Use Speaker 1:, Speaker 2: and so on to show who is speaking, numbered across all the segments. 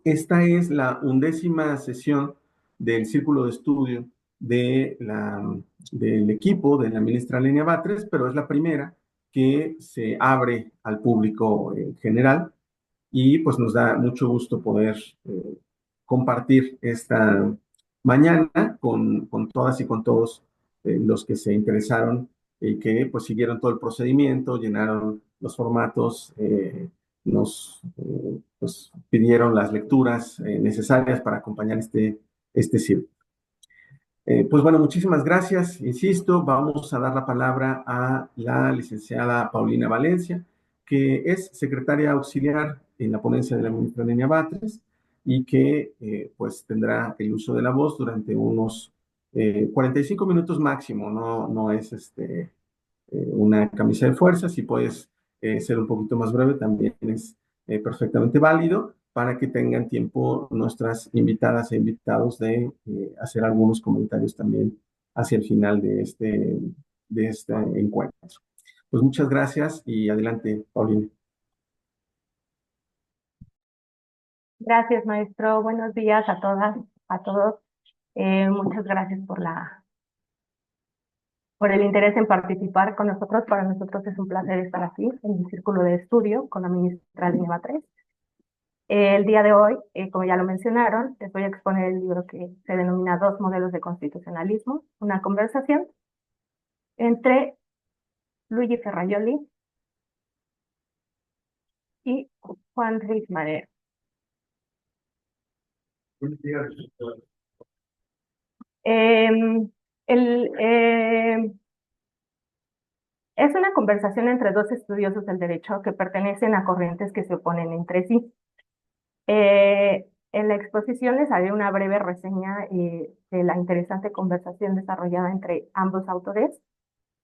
Speaker 1: Esta es la 11ª sesión del círculo de estudio del equipo de la ministra Lenia Batres, pero es la primera que se abre al público en general y pues nos da mucho gusto poder compartir esta mañana con todas y con todos los que se interesaron y que pues siguieron todo el procedimiento, llenaron los formatos, pues, pidieron las lecturas necesarias para acompañar este ciclo. Pues bueno, muchísimas gracias. Insisto, vamos a dar la palabra a la licenciada Paulina Valencia, que es secretaria auxiliar en la ponencia de la ministra Lenia Batres y que pues tendrá el uso de la voz durante unos 45 minutos máximo. No es una camisa de fuerza. Si puedes ser un poquito más breve, también es perfectamente válido para que tengan tiempo nuestras invitadas e invitados de hacer algunos comentarios también hacia el final de este encuentro. Pues muchas gracias y adelante, Paulina.
Speaker 2: Gracias, maestro. Buenos días a todas, a todos. Muchas gracias por el interés en participar con nosotros. Para nosotros es un placer estar aquí en el círculo de estudio con la ministra Lenia Batres. El día de hoy, como ya lo mencionaron, les voy a exponer el libro que se denomina Dos modelos de constitucionalismo, una conversación entre Luigi Ferrajoli y Juan Ruiz Madero. Eh, el, eh, Es una conversación entre dos estudiosos del derecho que pertenecen a corrientes que se oponen entre sí. En la exposición les haré una breve reseña de la interesante conversación desarrollada entre ambos autores.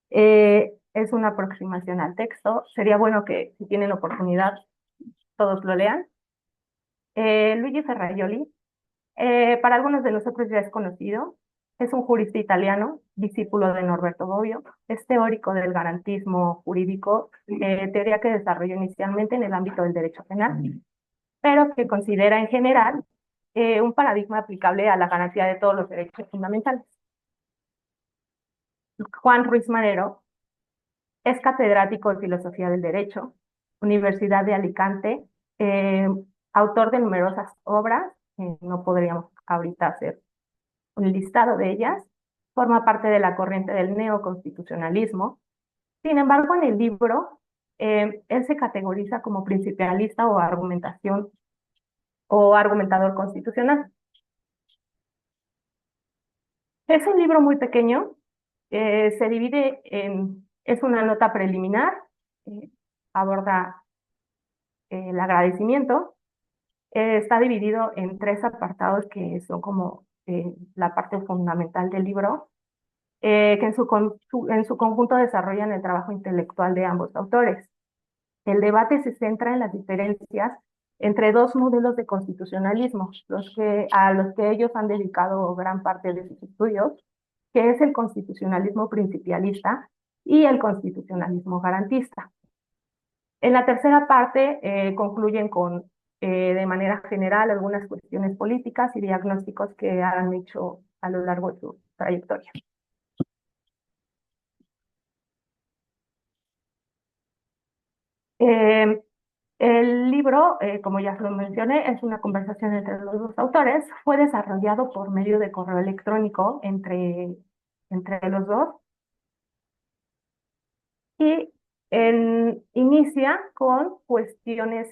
Speaker 2: Es una aproximación al texto. Sería bueno que, si tienen oportunidad, todos lo lean. Luigi Ferrajoli, para algunos de nosotros ya es conocido. Es un jurista italiano, discípulo de Norberto Bobbio. Es teórico del garantismo jurídico, teoría que desarrolló inicialmente en el ámbito del derecho penal, pero que considera en general un paradigma aplicable a la garantía de todos los derechos fundamentales. Juan Ruiz Madero es catedrático de Filosofía del Derecho, Universidad de Alicante, eh, autor de numerosas obras, no podríamos ahorita hacer un listado de ellas. Forma parte de la corriente del neoconstitucionalismo. Sin embargo, en el libro, él se categoriza como principialista o argumentador constitucional. Es un libro muy pequeño, se divide es una nota preliminar, eh, aborda el agradecimiento, está dividido en tres apartados que son como la parte fundamental del libro, que en su conjunto desarrollan el trabajo intelectual de ambos autores. El debate se centra en las diferencias entre dos modelos de constitucionalismo, a los que ellos han dedicado gran parte de sus estudios, que es el constitucionalismo principialista y el constitucionalismo garantista. En la tercera parte concluyen con, de manera general, algunas cuestiones políticas y diagnósticos que han hecho a lo largo de su trayectoria. Eh, el libro, como ya lo mencioné, es una conversación entre los dos autores. Fue desarrollado por medio de correo electrónico entre los dos y inicia con cuestiones,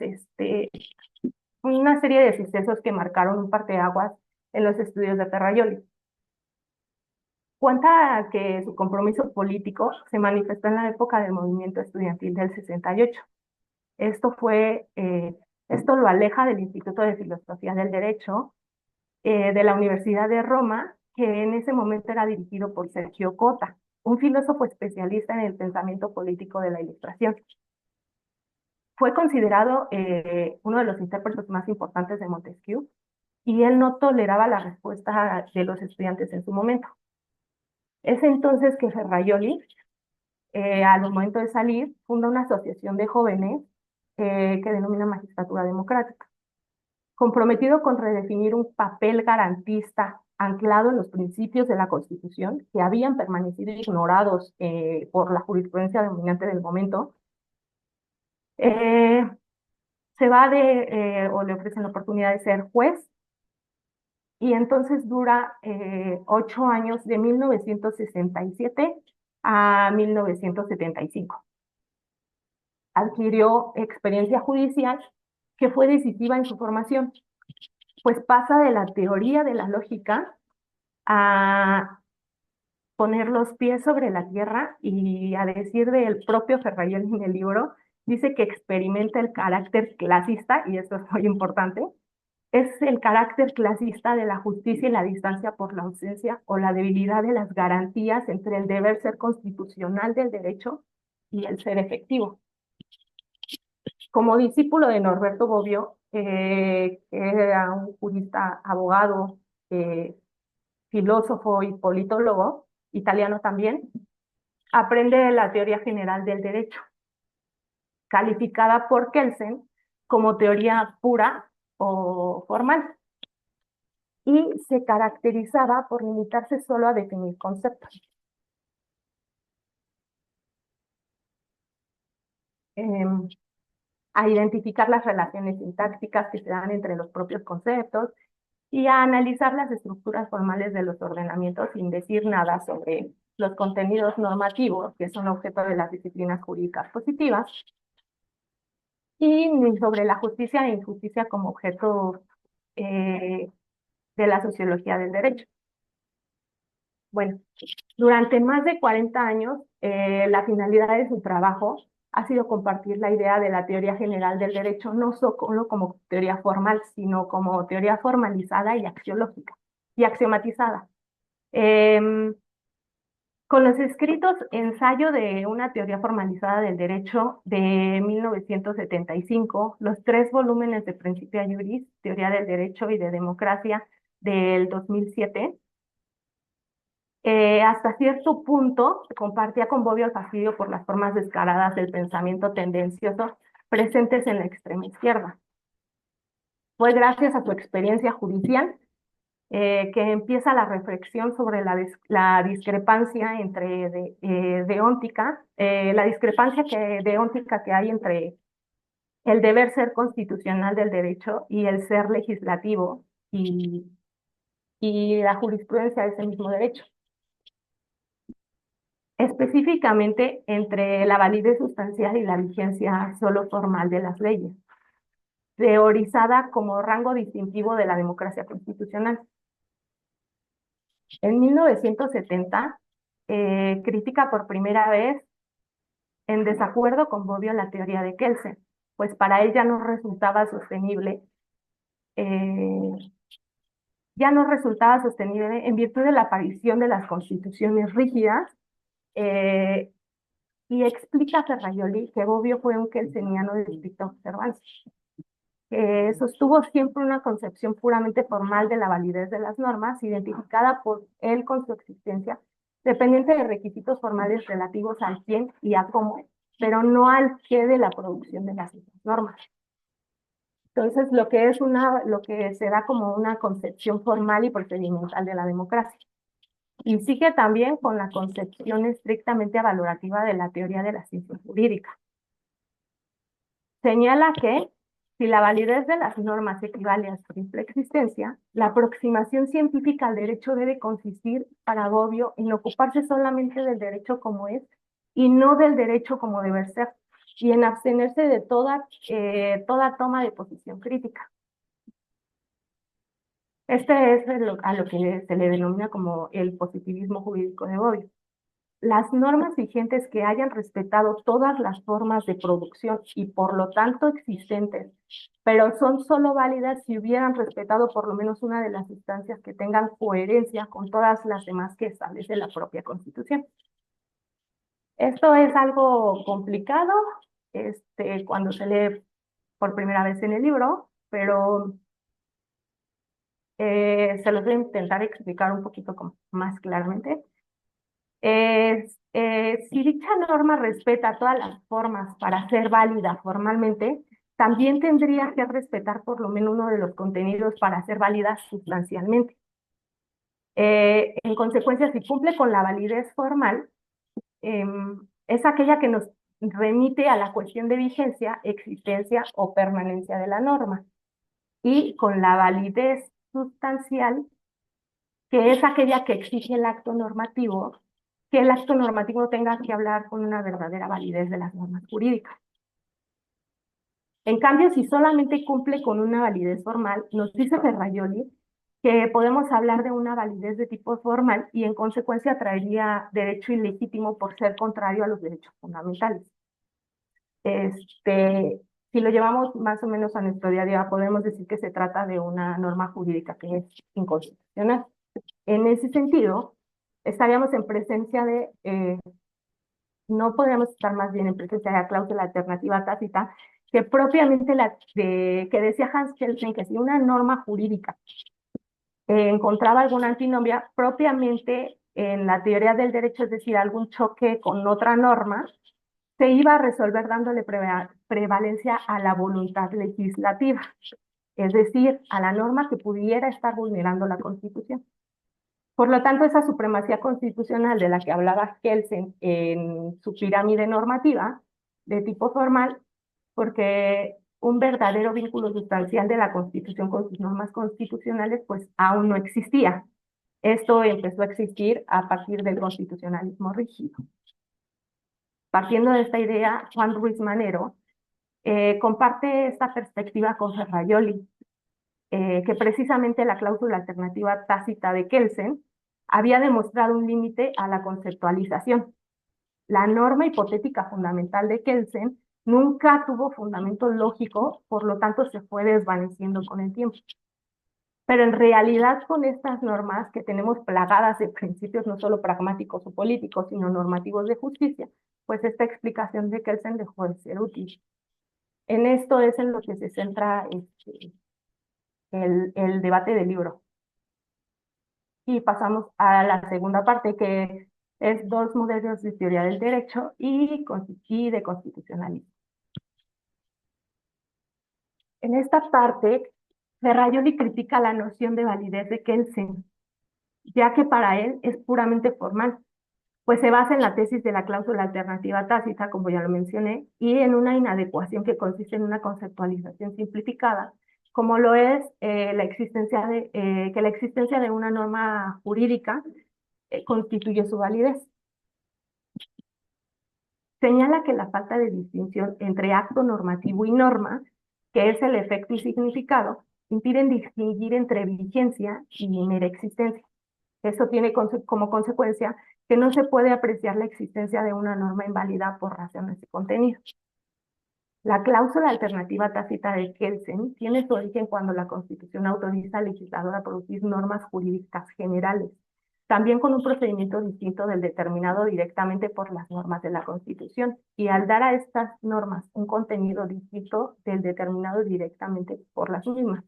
Speaker 2: una serie de sucesos que marcaron un parteaguas en los estudios de Ferrajoli. Cuenta que su compromiso político se manifestó en la época del movimiento estudiantil del 68. Esto lo aleja del Instituto de Filosofía del Derecho de la Universidad de Roma, que en ese momento era dirigido por Sergio Cota, un filósofo especialista en el pensamiento político de la Ilustración. Fue considerado uno de los intérpretes más importantes de Montesquieu, y él no toleraba la respuesta de los estudiantes en su momento. Es entonces que Ferrajoli, al momento de salir, funda una asociación de jóvenes que denomina Magistratura Democrática. comprometido con redefinir un papel garantista anclado en los principios de la Constitución que habían permanecido ignorados por la jurisprudencia dominante del momento. Eh, Se va o le ofrecen la oportunidad de ser juez y entonces dura 8 años de 1967 a 1975. Adquirió experiencia judicial que fue decisiva en su formación, pues pasa de la teoría de la lógica a poner los pies sobre la tierra y, a decir del propio Ferrayol en el libro, dice que experimenta el carácter clasista, y esto es muy importante, es el carácter clasista de la justicia y la distancia por la ausencia o la debilidad de las garantías entre el deber ser constitucional del derecho y el ser efectivo. Como discípulo de Norberto Bobbio, que era un jurista, abogado, eh, filósofo y politólogo, italiano también, aprende la teoría general del derecho, calificada por Kelsen como teoría pura o formal, y se caracterizaba por limitarse solo a definir conceptos. A identificar las relaciones sintácticas que se dan entre los propios conceptos y a analizar las estructuras formales de los ordenamientos sin decir nada sobre los contenidos normativos que son objeto de las disciplinas jurídicas positivas y ni sobre la justicia e injusticia como objeto eh, de la sociología del derecho. Bueno, durante más de 40 años, la finalidad de su trabajo ha sido compartir la idea de la teoría general del derecho, no solo como teoría formal, sino como teoría formalizada y axiológica y axiomatizada. Con los escritos Ensayo de una teoría formalizada del derecho de 1975, los 3 volúmenes de Principia Juris, Teoría del Derecho y de Democracia del 2007, hasta cierto punto compartía con Bobbio el fastidio por las formas descaradas del pensamiento tendencioso presentes en la extrema izquierda. Fue gracias a su experiencia judicial que empieza la reflexión sobre la discrepancia entre deóntica, la discrepancia deóntica que hay entre el deber ser constitucional del derecho y el ser legislativo y la jurisprudencia de ese mismo derecho. Específicamente entre la validez sustancial y la vigencia solo formal de las leyes, teorizada como rango distintivo de la democracia constitucional. En 1970, critica por primera vez, en desacuerdo con Bobbio, la teoría de Kelsen, pues para él eh, ya no resultaba sostenible en virtud de la aparición de las constituciones rígidas, eh, y explica Ferrajoli que Bobbio fue un kelseniano de estricta observancia. Sostuvo siempre una concepción puramente formal de la validez de las normas, identificada por él con su existencia, dependiente de requisitos formales relativos al quién y a cómo, pero no al qué de la producción de las normas. Entonces, lo que se da como una concepción formal y procedimental de la democracia. Y sigue también con la concepción estrictamente valorativa de la teoría de la ciencia jurídica. Señala que, si la validez de las normas equivale a su simple existencia, la aproximación científica al derecho debe consistir, para Bobbio, en ocuparse solamente del derecho como es y no del derecho como debe ser, y en abstenerse de toda toma de posición crítica. Este es a lo que se le denomina como el positivismo jurídico de Bobbio. Las normas vigentes que hayan respetado todas las formas de producción y por lo tanto existentes, pero son solo válidas si hubieran respetado por lo menos una de las instancias que tengan coherencia con todas las demás que establece la propia Constitución. Esto es algo complicado cuando se lee por primera vez en el libro, pero se los voy a intentar explicar un poquito más claramente. Si dicha norma respeta todas las formas para ser válida formalmente, también tendría que respetar por lo menos uno de los contenidos para ser válida sustancialmente. En consecuencia, si cumple con la validez formal, es aquella que nos remite a la cuestión de vigencia, existencia o permanencia de la norma. Y con la validez sustancial, que es aquella que exige el acto normativo, que el acto normativo tenga que hablar con una verdadera validez de las normas jurídicas. En cambio, si solamente cumple con una validez formal, nos dice Ferrajoli que podemos hablar de una validez de tipo formal y en consecuencia traería derecho ilegítimo por ser contrario a los derechos fundamentales. Si lo llevamos más o menos a nuestro día a día, podemos decir que se trata de una norma jurídica que es inconstitucional. En ese sentido, estaríamos en presencia de, no podríamos estar más bien en presencia de la cláusula alternativa tácita, que propiamente que decía Hans Kelsen, que si una norma jurídica encontraba alguna antinomia, propiamente en la teoría del derecho, es decir, algún choque con otra norma, se iba a resolver dándole prevalencia a la voluntad legislativa, es decir, a la norma que pudiera estar vulnerando la Constitución. Por lo tanto, esa supremacía constitucional de la que hablaba Kelsen en su pirámide normativa de tipo formal, porque un verdadero vínculo sustancial de la Constitución con sus normas constitucionales, pues aún no existía. Esto empezó a existir a partir del constitucionalismo rígido. Partiendo de esta idea, Juan Ruiz Manero comparte esta perspectiva con Ferrajoli, que precisamente la cláusula alternativa tácita de Kelsen había demostrado un límite a la conceptualización. La norma hipotética fundamental de Kelsen nunca tuvo fundamento lógico, por lo tanto se fue desvaneciendo con el tiempo. Pero en realidad con estas normas que tenemos plagadas de principios no solo pragmáticos o políticos, sino normativos de justicia, pues esta explicación de Kelsen dejó de ser útil. En esto es en lo que se centra el debate del libro. Y pasamos a la segunda parte, que es dos modelos de teoría del derecho y de constitucionalismo. En esta parte, Ferrajoli critica la noción de validez de Kelsen, ya que para él es puramente formal, pues se basa en la tesis de la cláusula alternativa tácita, como ya lo mencioné, y en una inadecuación que consiste en una conceptualización simplificada, como lo es que la existencia de una norma jurídica constituye su validez. Señala que la falta de distinción entre acto normativo y norma, que es el efecto y significado, impiden distinguir entre vigencia y mera existencia. Esto tiene como consecuencia que no se puede apreciar la existencia de una norma inválida por razones de contenido. La cláusula alternativa tácita de Kelsen tiene su origen cuando la Constitución autoriza al legislador a producir normas jurídicas generales, también con un procedimiento distinto del determinado directamente por las normas de la Constitución, y al dar a estas normas un contenido distinto del determinado directamente por las mismas.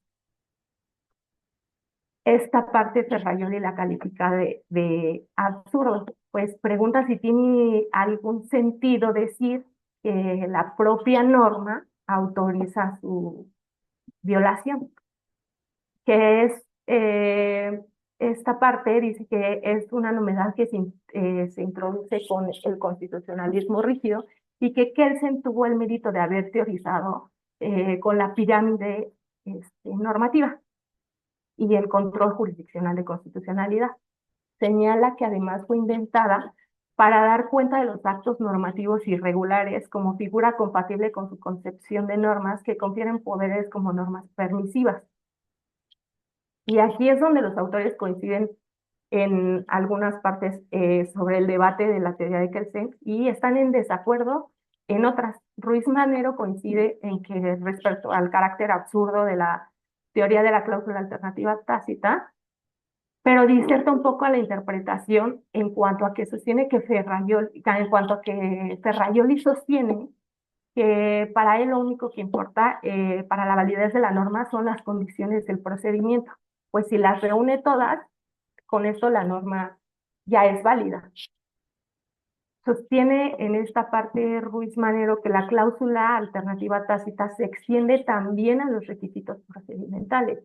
Speaker 2: Esta parte Ferrajoli la califica de absurdo, pues pregunta si tiene algún sentido decir que la propia norma autoriza su violación, que es esta parte dice que es una novedad que se introduce con el constitucionalismo rígido y que Kelsen tuvo el mérito de haber teorizado con la pirámide normativa y el control jurisdiccional de constitucionalidad. Señala que además fue inventada para dar cuenta de los actos normativos irregulares como figura compatible con su concepción de normas que confieren poderes como normas permisivas. Y aquí es donde los autores coinciden en algunas partes sobre el debate de la teoría de Kelsen y están en desacuerdo en otras. Ruiz Manero coincide en que respecto al carácter absurdo de la teoría de la cláusula alternativa tácita, pero diserta un poco a la interpretación en cuanto a que sostiene que Ferrajoli sostiene que para él lo único que importa para la validez de la norma son las condiciones del procedimiento, pues si las reúne todas, con esto la norma ya es válida. Sostiene en esta parte Ruiz Manero que la cláusula alternativa tácita se extiende también a los requisitos procedimentales,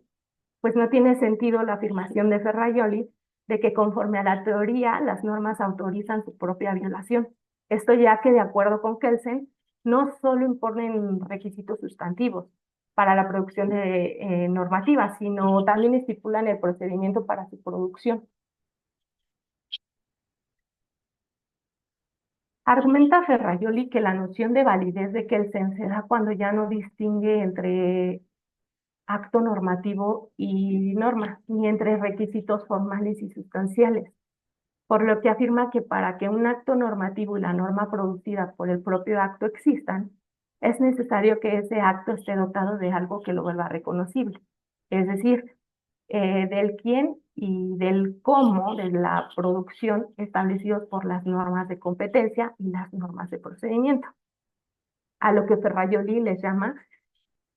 Speaker 2: pues no tiene sentido la afirmación de Ferrajoli de que conforme a la teoría las normas autorizan su propia violación. Esto ya que de acuerdo con Kelsen, no solo imponen requisitos sustantivos para la producción de normativas, sino también estipulan el procedimiento para su producción. Argumenta Ferrajoli que la noción de validez de Kelsen se da cuando ya no distingue entre acto normativo y norma, ni entre requisitos formales y sustanciales, por lo que afirma que para que un acto normativo y la norma producida por el propio acto existan, es necesario que ese acto esté dotado de algo que lo vuelva reconocible, es decir, del quién y del cómo de la producción establecidos por las normas de competencia y las normas de procedimiento, a lo que Ferrajoli les llama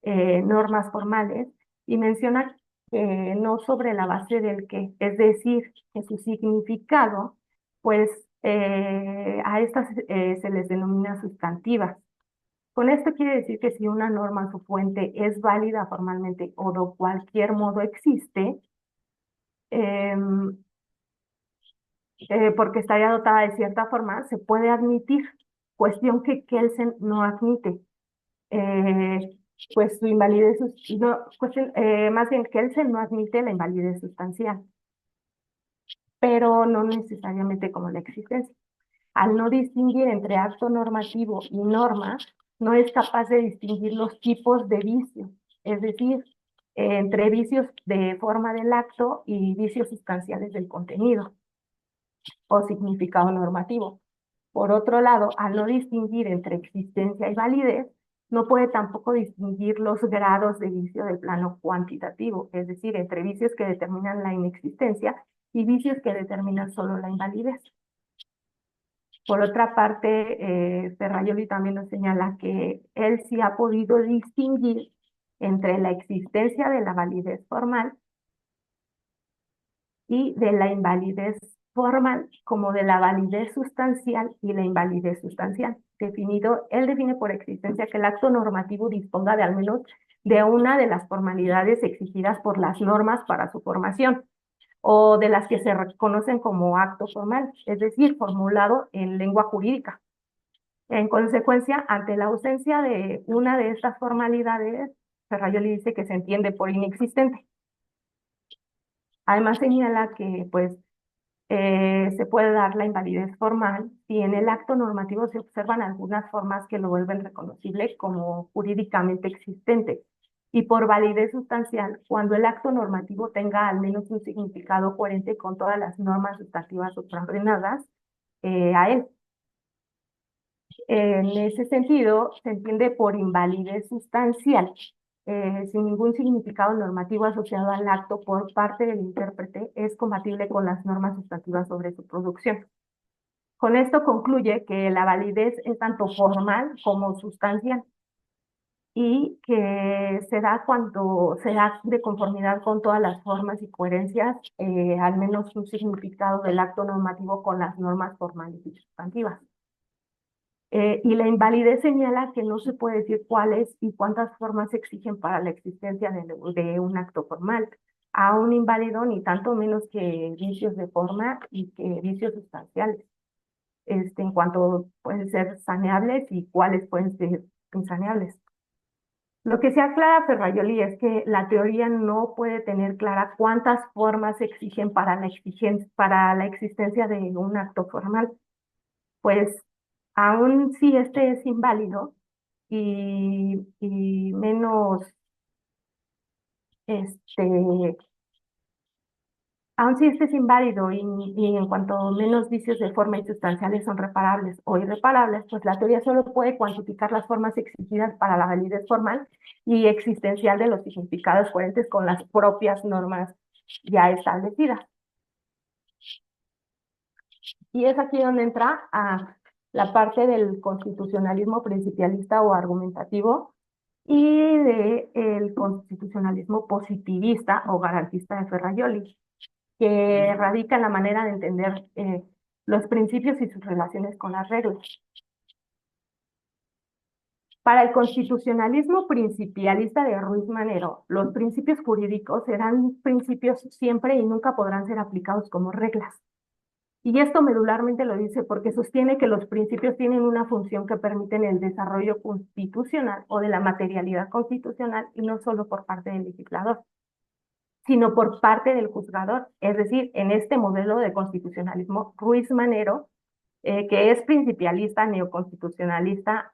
Speaker 2: normas formales y menciona que no sobre la base del qué, es decir, que su significado, pues a estas se les denomina sustantivas. Con esto quiere decir que si una norma, su fuente, es válida formalmente o de cualquier modo existe, eh, porque estaría dotada de cierta forma, se puede admitir, cuestión que Kelsen no admite. Eh, pues su invalidez, no, cuestión, más bien Kelsen no admite la invalidez sustancial, pero no necesariamente como la existencia. Al no distinguir entre acto normativo y norma, no es capaz de distinguir los tipos de vicios, es decir, entre vicios de forma del acto y vicios sustanciales del contenido o significado normativo. Por otro lado, al no distinguir entre existencia y validez, no puede tampoco distinguir los grados de vicio del plano cuantitativo, es decir, entre vicios que determinan la inexistencia y vicios que determinan solo la invalidez. Por otra parte, Ferrajoli también nos señala que él sí ha podido distinguir entre la existencia de la validez formal y de la invalidez formal como de la validez sustancial y la invalidez sustancial. Él define por existencia que el acto normativo disponga de al menos de una de las formalidades exigidas por las normas para su formación o de las que se reconocen como acto formal, es decir, formulado en lengua jurídica. En consecuencia, ante la ausencia de una de estas formalidades, Ferrajoli dice que se entiende por inexistente. Además señala que pues se puede dar la invalidez formal si en el acto normativo se observan algunas formas que lo vuelven reconocible como jurídicamente existente. Y por validez sustancial, cuando el acto normativo tenga al menos un significado coherente con todas las normas sustantivas supraordenadas a él. En ese sentido, se entiende por invalidez sustancial, sin ningún significado normativo asociado al acto por parte del intérprete, es compatible con las normas sustantivas sobre su producción. Con esto concluye que la validez es tanto formal como sustancial y que se da cuando se da de conformidad con todas las formas y coherencias, al menos un significado del acto normativo con las normas formales y sustantivas. Y la invalidez señala que no se puede decir cuáles y cuántas formas se exigen para la existencia de un acto formal. A un inválido ni tanto menos que vicios de forma y que vicios sustanciales, en cuanto pueden ser saneables y cuáles pueden ser insaneables. Lo que se aclara Ferrajoli es que la teoría no puede tener clara cuántas formas se exigen para la existencia de un acto formal, pues aún si este es inválido y menos, este, aun si este es inválido y en cuanto menos vicios de forma y sustanciales son reparables o irreparables, pues la teoría solo puede cuantificar las formas exigidas para la validez formal y existencial de los significados coherentes con las propias normas ya establecidas. Y es aquí donde entra a la parte del constitucionalismo principialista o argumentativo y del constitucionalismo positivista o garantista de Ferrajoli, que radica en la manera de entender los principios y sus relaciones con las reglas. Para el constitucionalismo principialista de Ruiz Manero, los principios jurídicos serán principios siempre y nunca podrán ser aplicados como reglas. Y esto medularmente lo dice porque sostiene que los principios tienen una función que permiten el desarrollo constitucional o de la materialidad constitucional y no solo por parte del legislador, sino por parte del juzgador. Es decir, en este modelo de constitucionalismo, Ruiz Manero, que es principialista, neoconstitucionalista,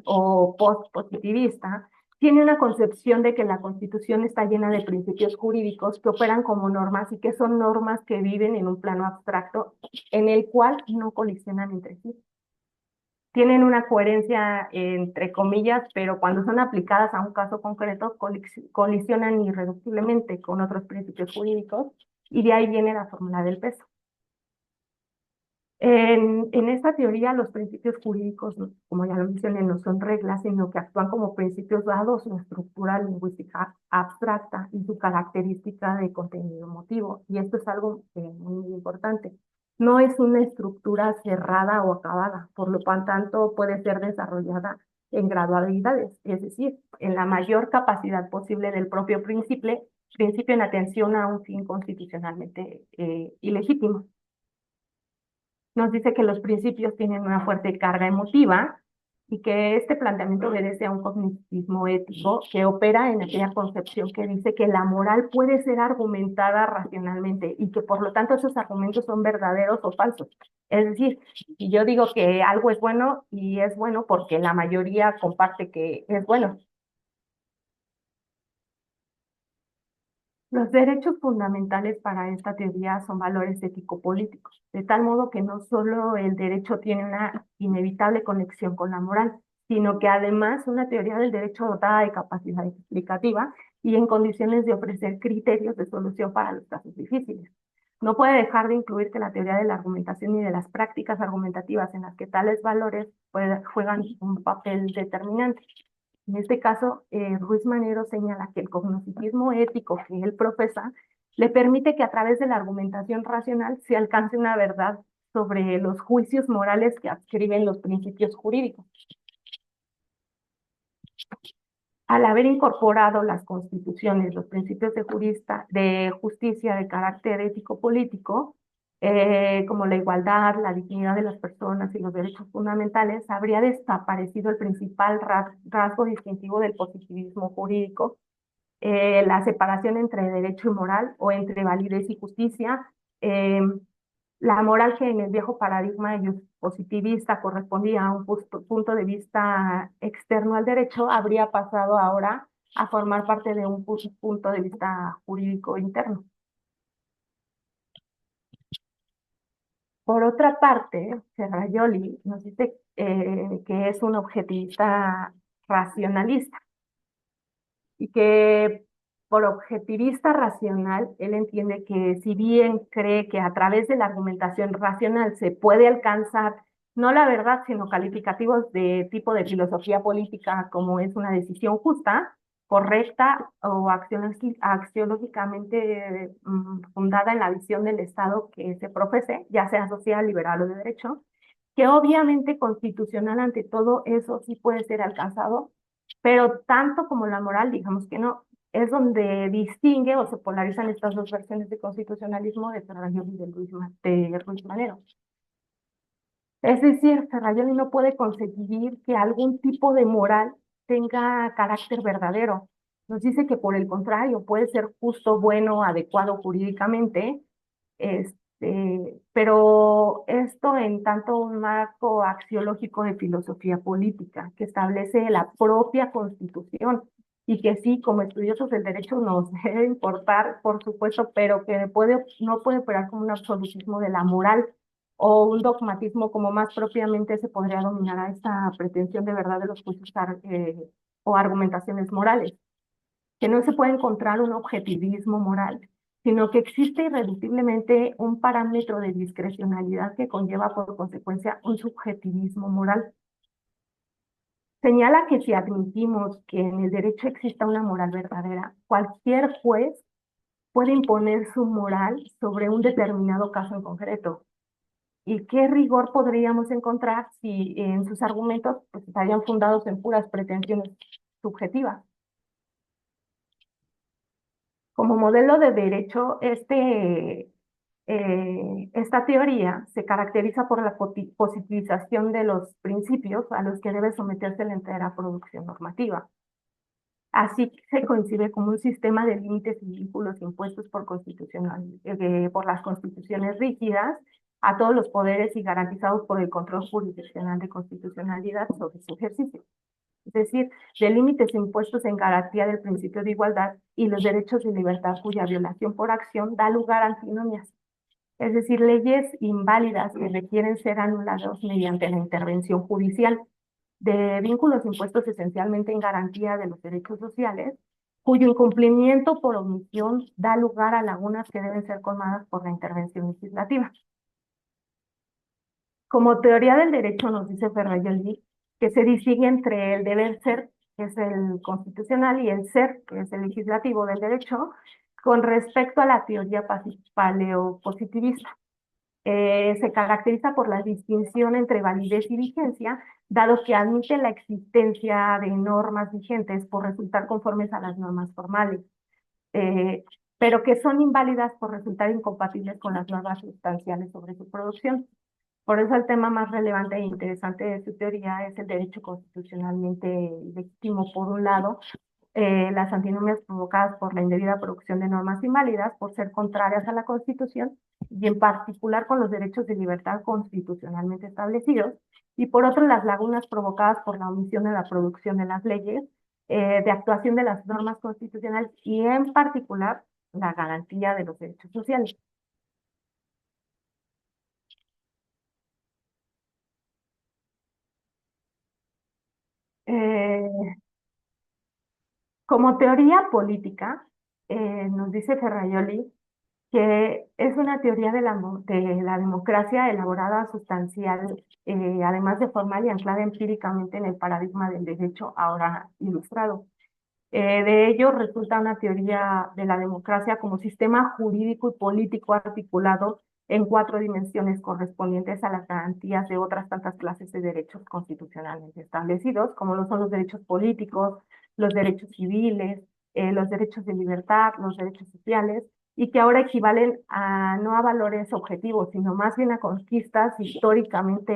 Speaker 2: o post-positivista, tiene una concepción de que la Constitución está llena de principios jurídicos que operan como normas y que son normas que viven en un plano abstracto en el cual no colisionan entre sí. Tienen una coherencia entre comillas, pero cuando son aplicadas a un caso concreto colisionan irreduciblemente con otros principios jurídicos y de ahí viene la fórmula del peso. En esta teoría, los principios jurídicos, como ya lo mencioné, no son reglas, sino que actúan como principios dados su estructura lingüística abstracta y su característica de contenido emotivo. Y esto es algo muy importante. No es una estructura cerrada o acabada, por lo tanto puede ser desarrollada en gradualidades, es decir, en la mayor capacidad posible del propio principio en atención a un fin constitucionalmente ilegítimo. Nos dice que los principios tienen una fuerte carga emotiva y que este planteamiento obedece a un cognitivismo ético que opera en aquella concepción que dice que la moral puede ser argumentada racionalmente y que por lo tanto esos argumentos son verdaderos o falsos. Es decir, si yo digo que algo es bueno y es bueno porque la mayoría comparte que es bueno. Los derechos fundamentales para esta teoría son valores ético-políticos, de tal modo que no solo el derecho tiene una inevitable conexión con la moral, sino que además una teoría del derecho dotada de capacidad explicativa y en condiciones de ofrecer criterios de solución para los casos difíciles. No puede dejar de incluir que la teoría de la argumentación y de las prácticas argumentativas en las que tales valores juegan un papel determinante. En este caso, Ruiz Manero señala que el cognitivismo ético que él profesa le permite que a través de la argumentación racional se alcance una verdad sobre los juicios morales que adscriben los principios jurídicos. Al haber incorporado las constituciones, los principios de justicia de carácter ético-político, como la igualdad, la dignidad de las personas y los derechos fundamentales, habría desaparecido el principal rasgo distintivo del positivismo jurídico, la separación entre derecho y moral o entre validez y justicia. La moral que en el viejo paradigma positivista correspondía a un punto de vista externo al derecho, habría pasado ahora a formar parte de un punto de vista jurídico interno. Por otra parte, Serrajoli nos dice que es un objetivista racionalista y que por objetivista racional, él entiende que si bien cree que a través de la argumentación racional se puede alcanzar no la verdad, sino calificativos de tipo de filosofía política como es una decisión justa, correcta o axiológicamente fundada en la visión del Estado que se profese, ya sea social, liberal o de derecho, que obviamente constitucional ante todo eso sí puede ser alcanzado, pero tanto como la moral, digamos que no, es donde distingue o se polarizan estas dos versiones de constitucionalismo de Ferrajoli y de Ruiz Manero. Es decir, Ferrajoli no puede conseguir que algún tipo de moral tenga carácter verdadero. Nos dice que por el contrario puede ser justo, bueno, adecuado jurídicamente, pero esto en tanto un marco axiológico de filosofía política que establece la propia Constitución y que sí, como estudiosos del derecho nos debe importar, por supuesto, pero que no puede operar como un absolutismo de la moral o un dogmatismo como más propiamente se podría dominar a esta pretensión de verdad de los juicios o argumentaciones morales, que no se puede encontrar un objetivismo moral, sino que existe irreduciblemente un parámetro de discrecionalidad que conlleva por consecuencia un subjetivismo moral. Señala que si admitimos que en el derecho exista una moral verdadera, cualquier juez puede imponer su moral sobre un determinado caso en concreto. ¿Y qué rigor podríamos encontrar si en sus argumentos pues, estarían fundados en puras pretensiones subjetivas? Como modelo de derecho, esta teoría se caracteriza por la positivización de los principios a los que debe someterse la entera producción normativa. Así se concibe como un sistema de límites y vínculos impuestos por las constituciones rígidas a todos los poderes y garantizados por el control jurisdiccional de constitucionalidad sobre su ejercicio. Es decir, de límites impuestos en garantía del principio de igualdad y los derechos de libertad cuya violación por acción da lugar a antinomias. Es decir, leyes inválidas que requieren ser anuladas mediante la intervención judicial, de vínculos impuestos esencialmente en garantía de los derechos sociales, cuyo incumplimiento por omisión da lugar a lagunas que deben ser colmadas por la intervención legislativa. Como teoría del derecho nos dice Ferrayoli que se distingue entre el deber ser, que es el constitucional, y el ser, que es el legislativo del derecho, con respecto a la teoría paleopositivista. Se caracteriza por la distinción entre validez y vigencia, dado que admite la existencia de normas vigentes por resultar conformes a las normas formales, eh, pero que son inválidas por resultar incompatibles con las normas sustanciales sobre su producción. Por eso el tema más relevante e interesante de su teoría es el derecho constitucionalmente legítimo, por un lado, las antinomias provocadas por la indebida producción de normas inválidas por ser contrarias a la Constitución y en particular con los derechos de libertad constitucionalmente establecidos, y por otro las lagunas provocadas por la omisión de la producción de las leyes, de actuación de las normas constitucionales y en particular la garantía de los derechos sociales. Eh, Como teoría política, nos dice Ferraioli que es una teoría de la democracia elaborada sustancial, además de formal y anclada empíricamente en el paradigma del derecho ahora ilustrado. De ello resulta una teoría de la democracia como sistema jurídico y político articulado en 4 dimensiones correspondientes a las garantías de otras tantas clases de derechos constitucionalmente establecidos, como lo son los derechos políticos, los derechos civiles, los derechos de libertad, los derechos sociales, y que ahora equivalen no a valores objetivos, sino más bien a conquistas históricamente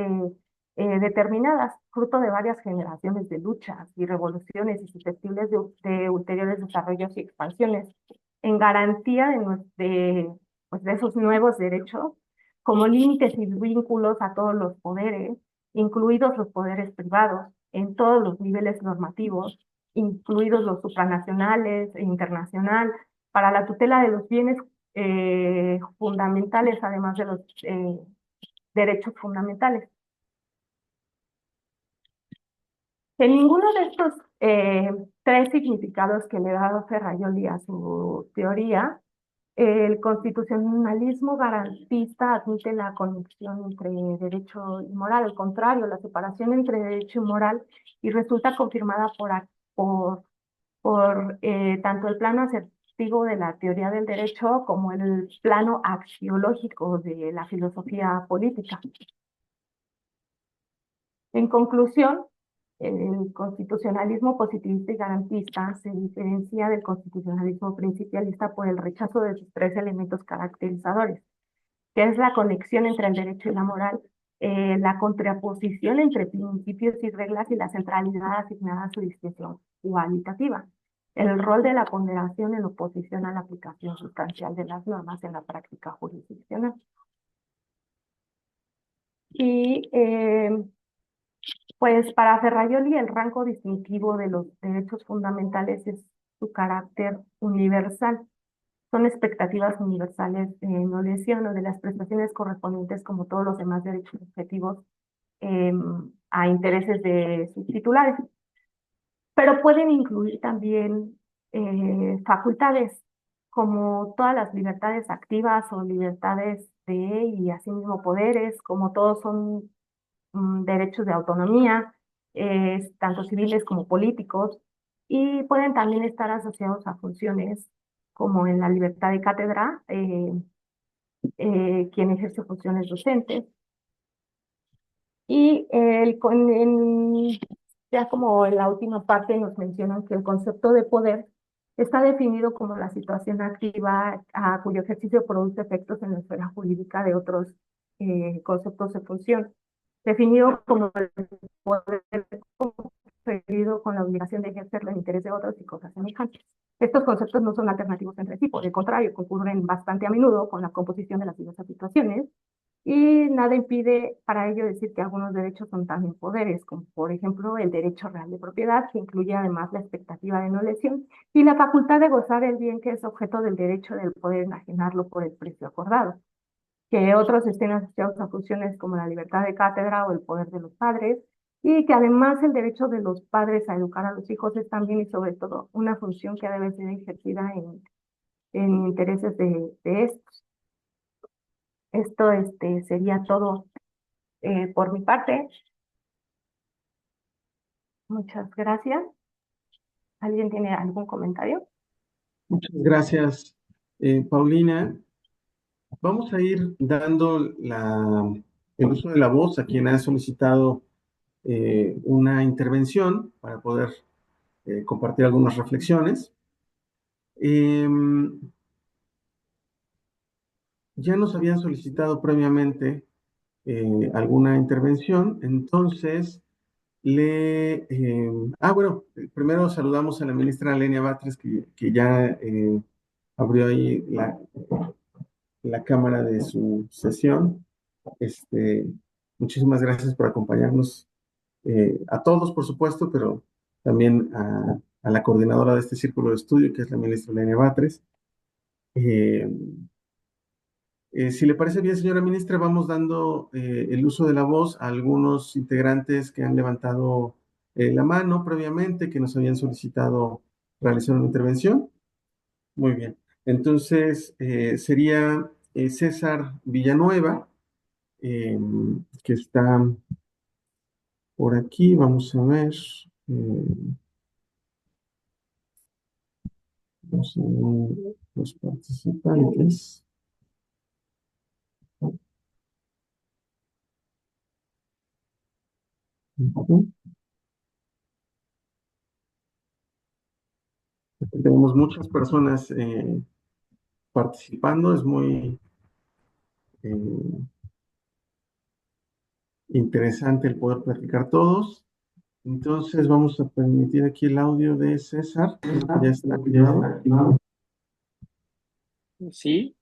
Speaker 2: determinadas, fruto de varias generaciones de luchas y revoluciones y susceptibles de ulteriores desarrollos y expansiones, en garantía pues de esos nuevos derechos, como límites y vínculos a todos los poderes, incluidos los poderes privados, en todos los niveles normativos, incluidos los supranacionales e internacional, para la tutela de los bienes fundamentales, además de los derechos fundamentales. En ninguno de estos 3 significados que le ha dado Ferraioli a su teoría, el constitucionalismo garantista admite la conexión entre derecho y moral. Al contrario, la separación entre derecho y moral y resulta confirmada por tanto el plano asertivo de la teoría del derecho como el plano axiológico de la filosofía política. En conclusión, el constitucionalismo positivista y garantista se diferencia del constitucionalismo principialista por el rechazo de sus 3 elementos caracterizadores, que es la conexión entre el derecho y la moral, la contraposición entre principios y reglas y la centralidad asignada a su distinción cualitativa, el rol de la ponderación en oposición a la aplicación sustancial de las normas en la práctica jurisdiccional. Y pues para Ferraioli el rango distintivo de los derechos fundamentales es su carácter universal. Son expectativas universales de no lesión o de las prestaciones correspondientes como todos los demás derechos objetivos a intereses de sus titulares. Pero pueden incluir también facultades como todas las libertades activas o libertades y asimismo poderes, como todos son derechos de autonomía, tanto civiles como políticos, y pueden también estar asociados a funciones como en la libertad de cátedra, quien ejerce funciones docentes. Y ya como en la última parte nos mencionan que el concepto de poder está definido como la situación activa cuyo ejercicio produce efectos en la esfera jurídica de otros conceptos de función, definido como el poder conferido con la obligación de ejercer el interés de otros y cosas semejantes. Estos conceptos no son alternativos entre sí, por el contrario, concurren bastante a menudo con la composición de las diversas situaciones, y nada impide para ello decir que algunos derechos son también poderes, como por ejemplo el derecho real de propiedad, que incluye además la expectativa de no lesión y la facultad de gozar el bien que es objeto del derecho del poder enajenarlo por el precio acordado. Que otros estén asociados a funciones como la libertad de cátedra o el poder de los padres, y que además el derecho de los padres a educar a los hijos es también y sobre todo una función que debe ser ejercida en intereses de estos. Esto sería todo por mi parte. Muchas gracias. ¿Alguien tiene algún comentario?
Speaker 1: Muchas gracias, Paulina. Vamos a ir dando el uso de la voz a quien ha solicitado una intervención para poder compartir algunas reflexiones. Ya nos habían solicitado previamente alguna intervención, entonces bueno, primero saludamos a la ministra Lenia Batres, que ya abrió ahí la cámara de su sesión. Muchísimas gracias por acompañarnos, a todos, por supuesto, pero también a la coordinadora de este círculo de estudio, que es la ministra Lenia Batres. Eh, si le parece bien, señora ministra, vamos dando el uso de la voz a algunos integrantes que han levantado la mano previamente, que nos habían solicitado realizar una intervención. Muy bien. Entonces, sería César Villanueva, eh, que está por aquí. Vamos a ver. Vamos a ver los participantes. Ujú. Tenemos muchas personas participando. Es muy eh, interesante el poder platicar todos. Entonces vamos a permitir aquí el audio de César. Ya está activado.
Speaker 3: Sí,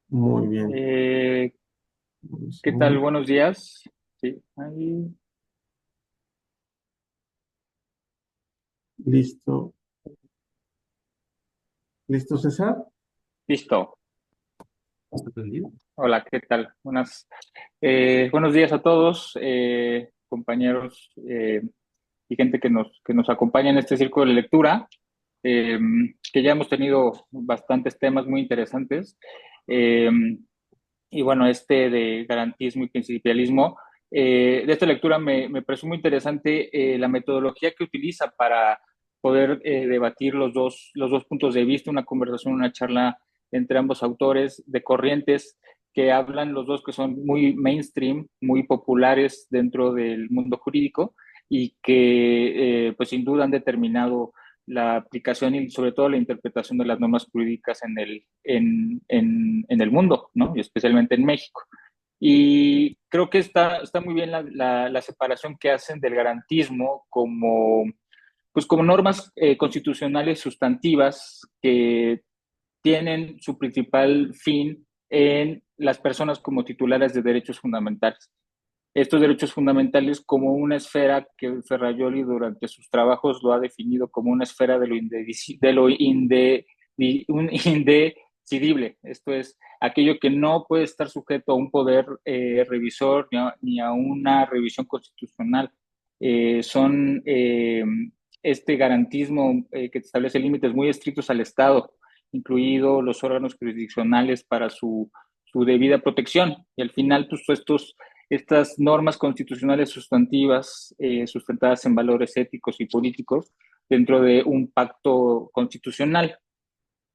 Speaker 1: Muy bien.
Speaker 3: ¿qué tal? Buenos días. Sí, ahí.
Speaker 1: Listo. ¿Listo, César?
Speaker 3: Listo. Hola, ¿qué tal? Buenos días a todos, compañeros y gente que nos acompaña en este círculo de lectura, eh, que ya hemos tenido bastantes temas muy interesantes. Eh, y bueno, este de garantismo y principialismo, de esta lectura me pareció muy interesante la metodología que utiliza para poder debatir los dos puntos de vista, una conversación, una charla entre ambos autores de corrientes que hablan los dos que son muy mainstream, muy populares dentro del mundo jurídico y que pues sin duda han determinado la aplicación y sobre todo la interpretación de las normas jurídicas en el mundo, ¿no? Y especialmente en México. Y creo que está muy bien la separación que hacen del garantismo pues como normas constitucionales sustantivas que tienen su principal fin en las personas como titulares de derechos fundamentales. Estos derechos fundamentales como una esfera que Ferrajoli durante sus trabajos lo ha definido como una esfera un indecidible. Esto es aquello que no puede estar sujeto a un poder revisor ni a una revisión constitucional. Son este garantismo que establece límites muy estrictos al Estado, incluidos los órganos jurisdiccionales para su debida protección. Y al final, pues estas normas constitucionales sustantivas, sustentadas en valores éticos y políticos, dentro de un pacto constitucional.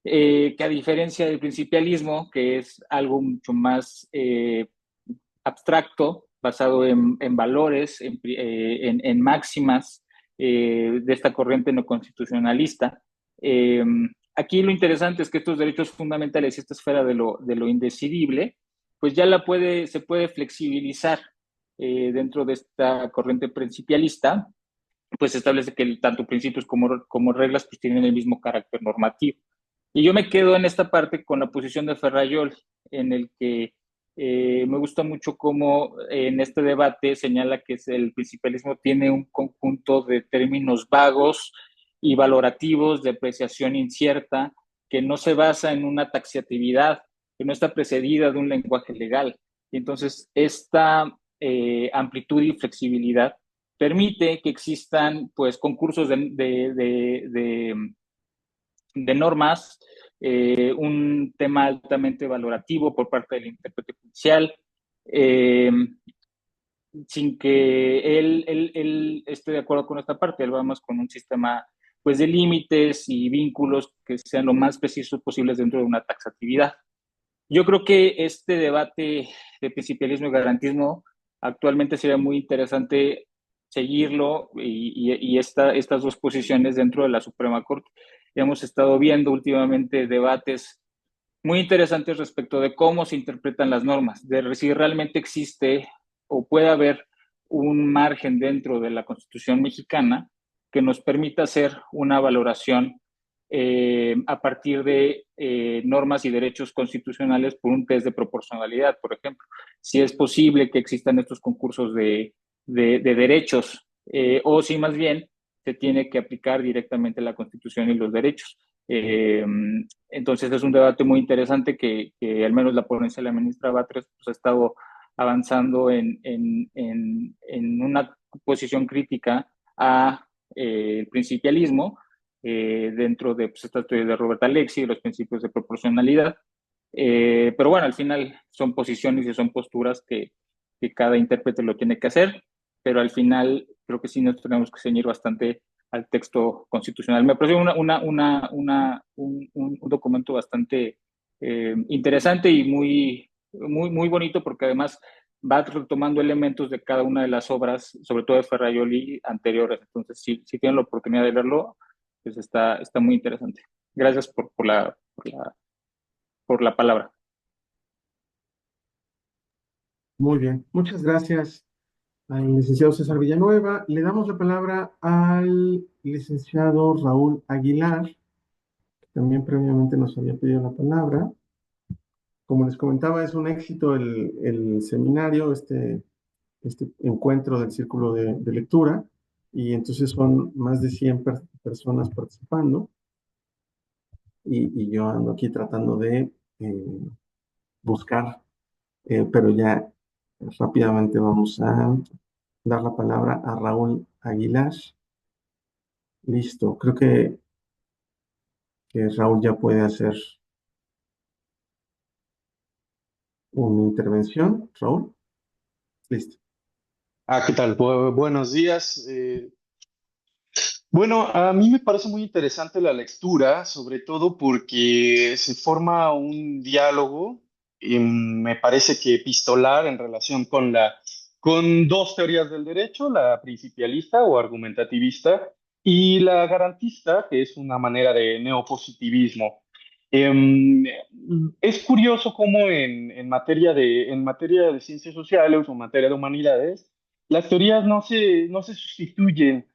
Speaker 3: que a diferencia del principialismo, que es algo mucho más abstracto, basado en valores, en máximas de esta corriente no constitucionalista. Eh, Aquí lo interesante es que estos derechos fundamentales y esta esfera de lo indecidible, pues ya se puede flexibilizar dentro de esta corriente principialista, pues establece que tanto principios como reglas pues tienen el mismo carácter normativo. Y yo me quedo en esta parte con la posición de Ferrayol, en el que me gusta mucho cómo en este debate señala que el principalismo tiene un conjunto de términos vagos y valorativos de apreciación incierta, que no se basa en una taxatividad, que no está precedida de un lenguaje legal. Y entonces, esta amplitud y flexibilidad permite que existan pues concursos de normas, un tema altamente valorativo por parte del intérprete judicial, eh, sin que él esté de acuerdo con esta parte. Él va más con un sistema pues de límites y vínculos que sean lo más precisos posibles dentro de una taxatividad. Yo creo que este debate de principialismo y garantismo actualmente sería muy interesante seguirlo estas dos posiciones dentro de la Suprema Corte. Hemos estado viendo últimamente debates muy interesantes respecto de cómo se interpretan las normas, de si realmente existe o puede haber un margen dentro de la Constitución mexicana que nos permita hacer una valoración a partir de normas y derechos constitucionales por un test de proporcionalidad, por ejemplo. Si es posible que existan estos concursos de derechos o si más bien se tiene que aplicar directamente la Constitución y los derechos. Eh, entonces es un debate muy interesante que al menos la ponencia de la ministra Batres pues, ha estado avanzando en una posición crítica a el principialismo dentro de pues, esta teoría de Robert Alexi, los principios de proporcionalidad. Pero bueno, al final son posiciones y son posturas que cada intérprete lo tiene que hacer, pero al final creo que sí nos tenemos que ceñir bastante al texto constitucional. Me pareció un documento bastante interesante y muy bonito porque además va retomando elementos de cada una de las obras, sobre todo de Ferrajoli anteriores. Entonces, si tienen la oportunidad de verlo, pues está muy interesante. Gracias por la palabra.
Speaker 1: Muy bien, muchas gracias al licenciado César Villanueva. Le damos la palabra al licenciado Raúl Aguilar, que también previamente nos había pedido la palabra. Como les comentaba, es un éxito el seminario, este encuentro del círculo de lectura, y entonces son más de 100 personas participando, y yo ando aquí tratando de buscar, pero ya rápidamente vamos a dar la palabra a Raúl Aguilar. Listo, creo que Raúl ya puede hacer una intervención. Raúl, listo.
Speaker 4: ¿Qué tal? Buenos días. Bueno, a mí me parece muy interesante la lectura, sobre todo porque se forma un diálogo, y me parece que epistolar en relación con con dos teorías del derecho, la principialista o argumentativista y la garantista, que es una manera de neopositivismo. Em, es curioso cómo en materia de ciencias sociales o materia de humanidades, las teorías no se sustituyen,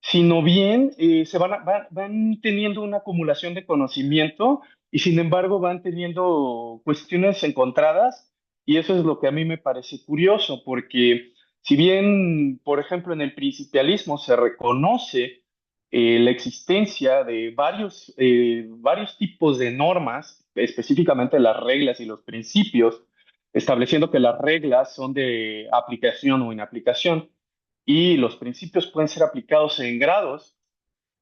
Speaker 4: sino bien van teniendo una acumulación de conocimiento y sin embargo van teniendo cuestiones encontradas, y eso es lo que a mí me parece curioso, porque si bien, por ejemplo, en el principialismo se reconoce la existencia de varios tipos de normas, específicamente las reglas y los principios, estableciendo que las reglas son de aplicación o inaplicación y los principios pueden ser aplicados en grados,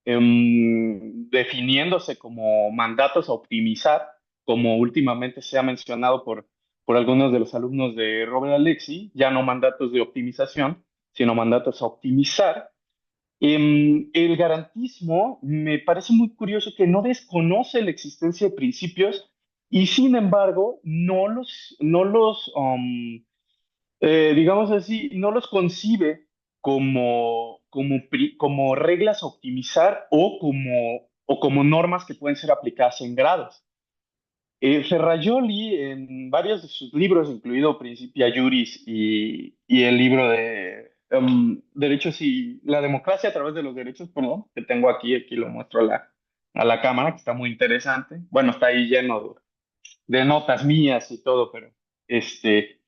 Speaker 4: definiéndose como mandatos a optimizar, como últimamente se ha mencionado por algunos de los alumnos de Robert Alexi, ya no mandatos de optimización, sino mandatos a optimizar. El garantismo me parece muy curioso que no desconoce la existencia de principios y sin embargo digamos así, no los concibe como reglas a optimizar o como normas que pueden ser aplicadas en grados. Ferrajoli, en varios de sus libros, incluido Principia Juris y el libro de Derechos y la democracia a través de los derechos, perdón, que tengo aquí lo muestro a la cámara, que está muy interesante. Bueno, está ahí lleno de notas mías y todo, pero este,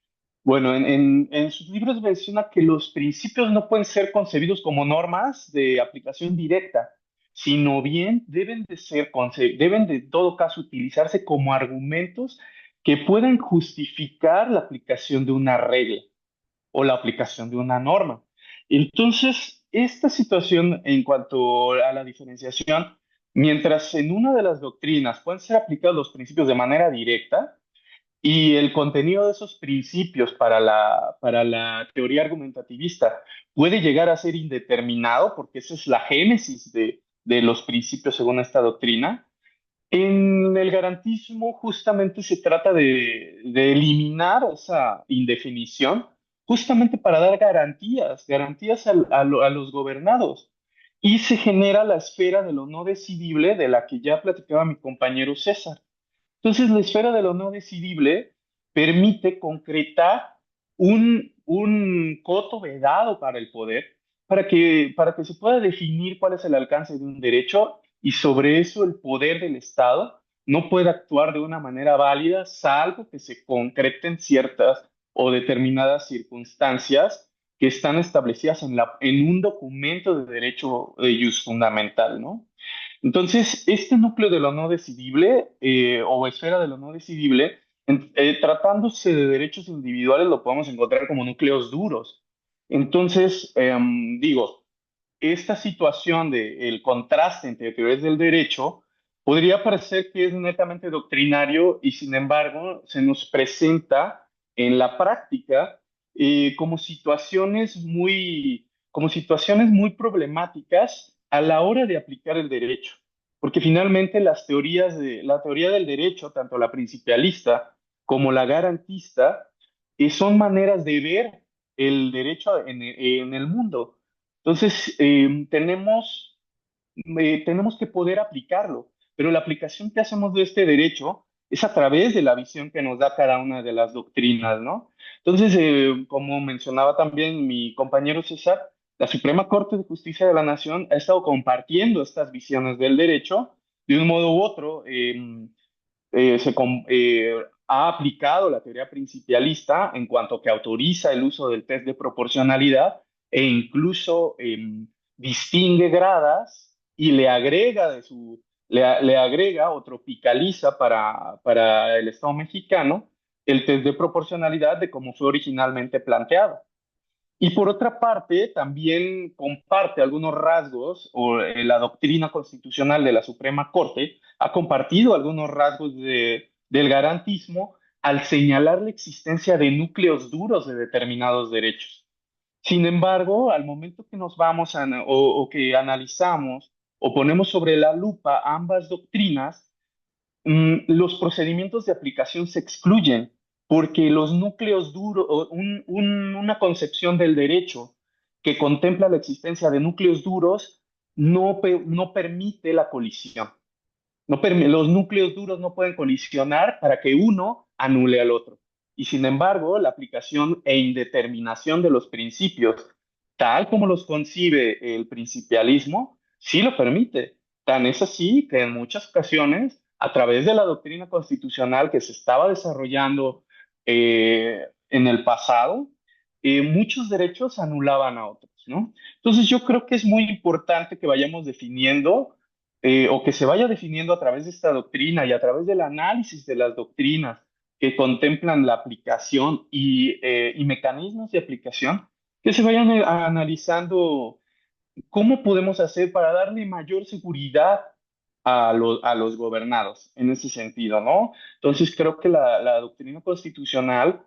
Speaker 4: bueno, en sus libros menciona que los principios no pueden ser concebidos como normas de aplicación directa, sino bien deben de todo caso utilizarse como argumentos que pueden justificar la aplicación de una regla o la aplicación de una norma. Entonces, esta situación en cuanto a la diferenciación, mientras en una de las doctrinas pueden ser aplicados los principios de manera directa, y el contenido de esos principios para la teoría argumentativista puede llegar a ser indeterminado, porque esa es la génesis de los principios según esta doctrina. En el garantismo justamente se trata de eliminar esa indefinición, justamente para dar garantías a los gobernados. Y se genera la esfera de lo no decidible de la que ya platicaba mi compañero César. Entonces, la esfera de lo no decidible permite concretar un coto vedado para el poder, para que se pueda definir cuál es el alcance de un derecho y sobre eso el poder del Estado no puede actuar de una manera válida, salvo que se concreten ciertas o determinadas circunstancias que están establecidas en un documento de derecho de jus fundamental, ¿no? Entonces, este núcleo de lo no decidible o esfera de lo no decidible, tratándose de derechos individuales, lo podemos encontrar como núcleos duros. Entonces, digo, esta situación del contraste entre teorías del derecho podría parecer que es netamente doctrinario y sin embargo se nos presenta en la práctica como situaciones muy problemáticas a la hora de aplicar el derecho. Porque finalmente la teoría del derecho, tanto la principialista como la garantista, son maneras de ver el derecho en el mundo. Entonces, tenemos que poder aplicarlo, pero la aplicación que hacemos de este derecho es a través de la visión que nos da cada una de las doctrinas, ¿no? Entonces, como mencionaba también mi compañero César, la Suprema Corte de Justicia de la Nación ha estado compartiendo estas visiones del derecho de un modo u otro. Ha aplicado la teoría principialista en cuanto que autoriza el uso del test de proporcionalidad e incluso distingue gradas y le agrega o tropicaliza para el Estado mexicano el test de proporcionalidad de cómo fue originalmente planteado. Y por otra parte, también comparte algunos rasgos, o la doctrina constitucional de la Suprema Corte ha compartido algunos rasgos del garantismo al señalar la existencia de núcleos duros de determinados derechos. Sin embargo, al momento que nos vamos o que analizamos o ponemos sobre la lupa ambas doctrinas, los procedimientos de aplicación se excluyen porque los núcleos duros, una concepción del derecho que contempla la existencia de núcleos duros no permite la colisión. Los núcleos duros no pueden colisionar para que uno anule al otro. Y sin embargo, la aplicación e indeterminación de los principios, tal como los concibe el principialismo, sí lo permite. Tan es así que en muchas ocasiones, a través de la doctrina constitucional que se estaba desarrollando en el pasado, muchos derechos anulaban a otros, ¿no? Entonces yo creo que es muy importante que vayamos definiendo o que se vaya definiendo a través de esta doctrina y a través del análisis de las doctrinas que contemplan la aplicación y mecanismos de aplicación, que se vayan analizando cómo podemos hacer para darle mayor seguridad a los gobernados en ese sentido, ¿no? Entonces creo que la doctrina constitucional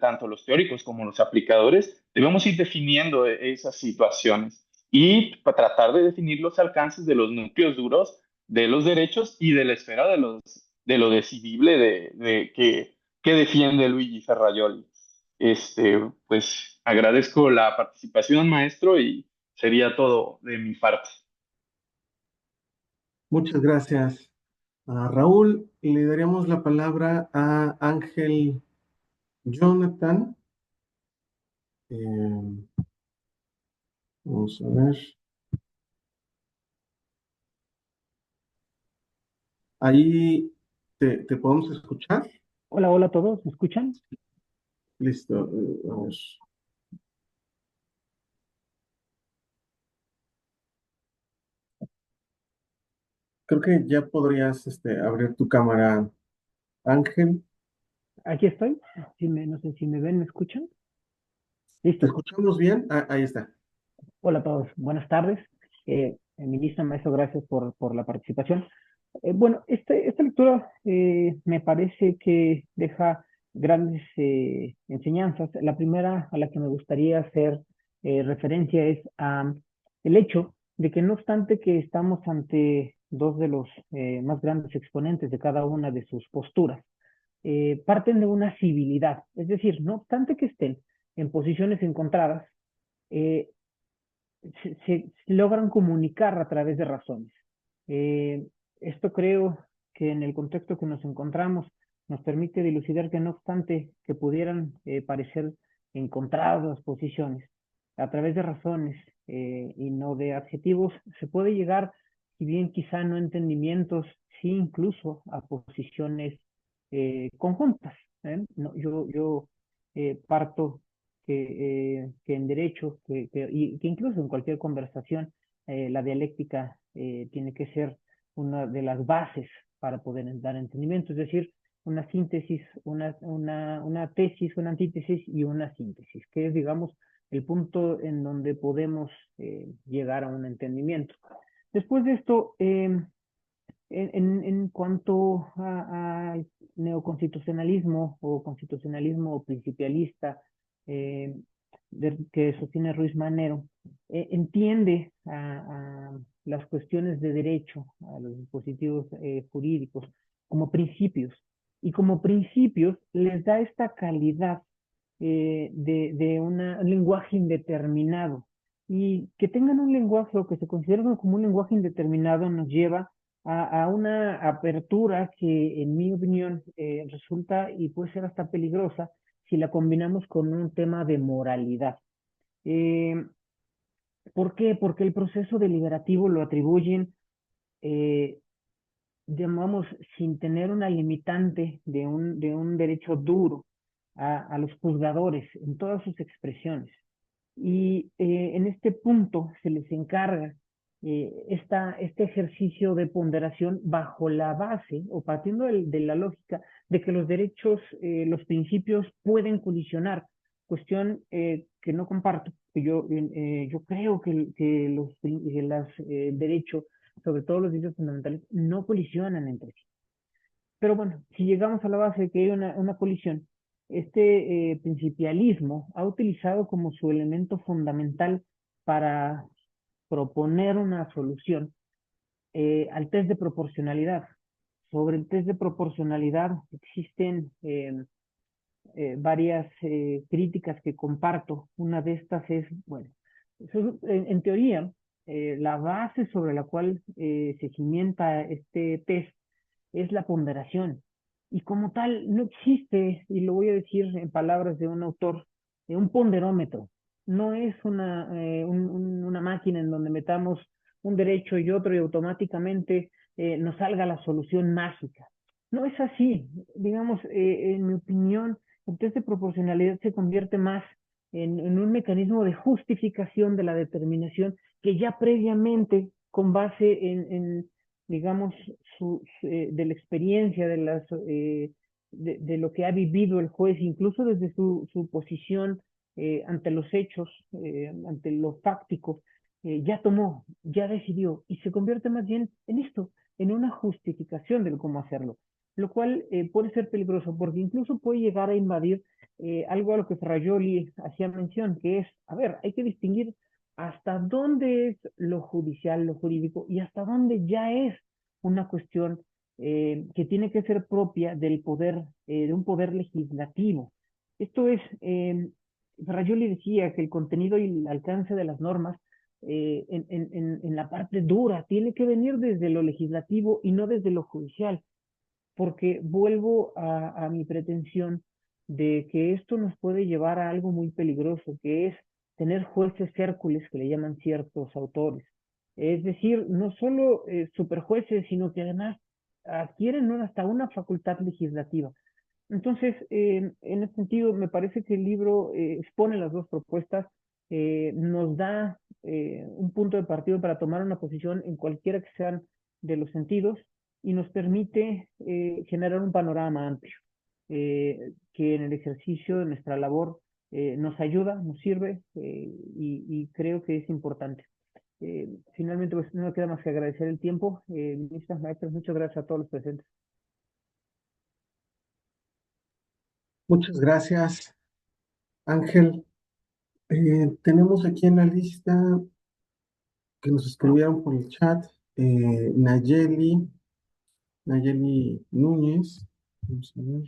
Speaker 4: tanto los teóricos como los aplicadores debemos ir definiendo esas situaciones y tratar de definir los alcances de los núcleos duros de los derechos y de la esfera de lo decidible que defiende Luigi Ferrajoli. Pues agradezco la participación, maestro, y sería todo de mi parte.
Speaker 1: Muchas gracias a Raúl. Le daremos la palabra a Ángel Jonathan. Eh, Vamos a ver. Ahí te podemos escuchar.
Speaker 5: Hola, hola a todos, ¿me escuchan?
Speaker 1: Listo. Vamos. Creo que ya podrías abrir tu cámara, Ángel.
Speaker 5: Aquí estoy. No sé si me ven, ¿me escuchan?
Speaker 1: ¿Te
Speaker 5: Listo.
Speaker 1: escuchamos bien? Ah, ahí está.
Speaker 5: Hola a todos, buenas tardes. Ministra, maestro, gracias por la participación. Bueno, esta lectura me parece que deja grandes enseñanzas. La primera a la que me gustaría hacer referencia es a el hecho de que no obstante que estamos ante dos de los más grandes exponentes de cada una de sus posturas, parten de una civilidad. Es decir, no obstante que estén en posiciones encontradas, eh, se logran comunicar a través de razones. Eh, Esto creo que en el contexto que nos encontramos nos permite dilucidar que no obstante que pudieran parecer encontradas las posiciones, a través de razones y no de adjetivos, se puede llegar, si bien quizá no entendimientos, sí incluso a posiciones conjuntas. No, yo parto que en derecho, y que incluso en cualquier conversación, la dialéctica tiene que ser una de las bases para poder dar entendimiento, es decir, una síntesis, una tesis, una antítesis y una síntesis, que es, digamos, el punto en donde podemos llegar a un entendimiento. Después de esto, en cuanto a neoconstitucionalismo o constitucionalismo principialista que sostiene Ruiz Manero, entiende a las cuestiones de derecho, a los dispositivos jurídicos, como principios. Y como principios les da esta calidad de un lenguaje indeterminado. Y que tengan un lenguaje o que se consideren como un lenguaje indeterminado nos lleva a una apertura que, en mi opinión, resulta y puede ser hasta peligrosa si la combinamos con un tema de moralidad. Eh, ¿Por qué? Porque el proceso deliberativo lo atribuyen, eh, llamamos, sin tener una limitante de un derecho duro a los juzgadores en todas sus expresiones. Y en este punto se les encarga este ejercicio de ponderación bajo la base o partiendo de la lógica de que los derechos, los principios pueden colisionar, cuestión que no comparto. Yo creo que los derechos, sobre todo los derechos fundamentales, no colisionan entre sí. Pero bueno, si llegamos a la base de que hay una colisión, este principialismo ha utilizado como su elemento fundamental para proponer una solución al test de proporcionalidad. Sobre el test de proporcionalidad existen varias críticas que comparto. Una de estas es, bueno, en teoría, la base sobre la cual se cimienta este test es la ponderación. Y como tal, no existe, y lo voy a decir en palabras de un autor, un ponderómetro. No es una máquina en donde metamos un derecho y otro y automáticamente nos salga la solución mágica. No es así. Digamos, en mi opinión, el test de proporcionalidad se convierte más en un mecanismo de justificación de la determinación que ya previamente, con base digamos, de la experiencia, de lo que ha vivido el juez, incluso desde su posición ante los hechos, ante lo fáctico, ya tomó, ya decidió, y se convierte más bien en esto, en una justificación de cómo hacerlo. lo cual puede ser peligroso porque incluso puede llegar a invadir algo a lo que Ferrajoli hacía mención, que es, a ver, hay que distinguir hasta dónde es lo judicial, lo jurídico, y hasta dónde ya es una cuestión que tiene que ser propia del poder, de un poder legislativo. Esto es, Ferrajoli decía que el contenido y el alcance de las normas en la parte dura tiene que venir desde lo legislativo y no desde lo judicial, porque vuelvo a mi pretensión de que esto nos puede llevar a algo muy peligroso, que es tener jueces Hércules, que le llaman ciertos autores. Es decir, no solo superjueces, sino que además adquieren hasta una facultad legislativa. Entonces, en ese sentido, me parece que el libro expone las dos propuestas, nos da un punto de partido para tomar una posición en cualquiera que sean de los sentidos y nos permite generar un panorama amplio, que en el ejercicio de nuestra labor nos ayuda, nos sirve y creo que es importante. Finalmente, pues no me queda más que agradecer el tiempo. Ministras, maestros, muchas gracias a todos los presentes.
Speaker 1: Muchas gracias, Ángel. Tenemos aquí en la lista que nos escribieron por el chat, Nayeli Núñez. Vamos a ver.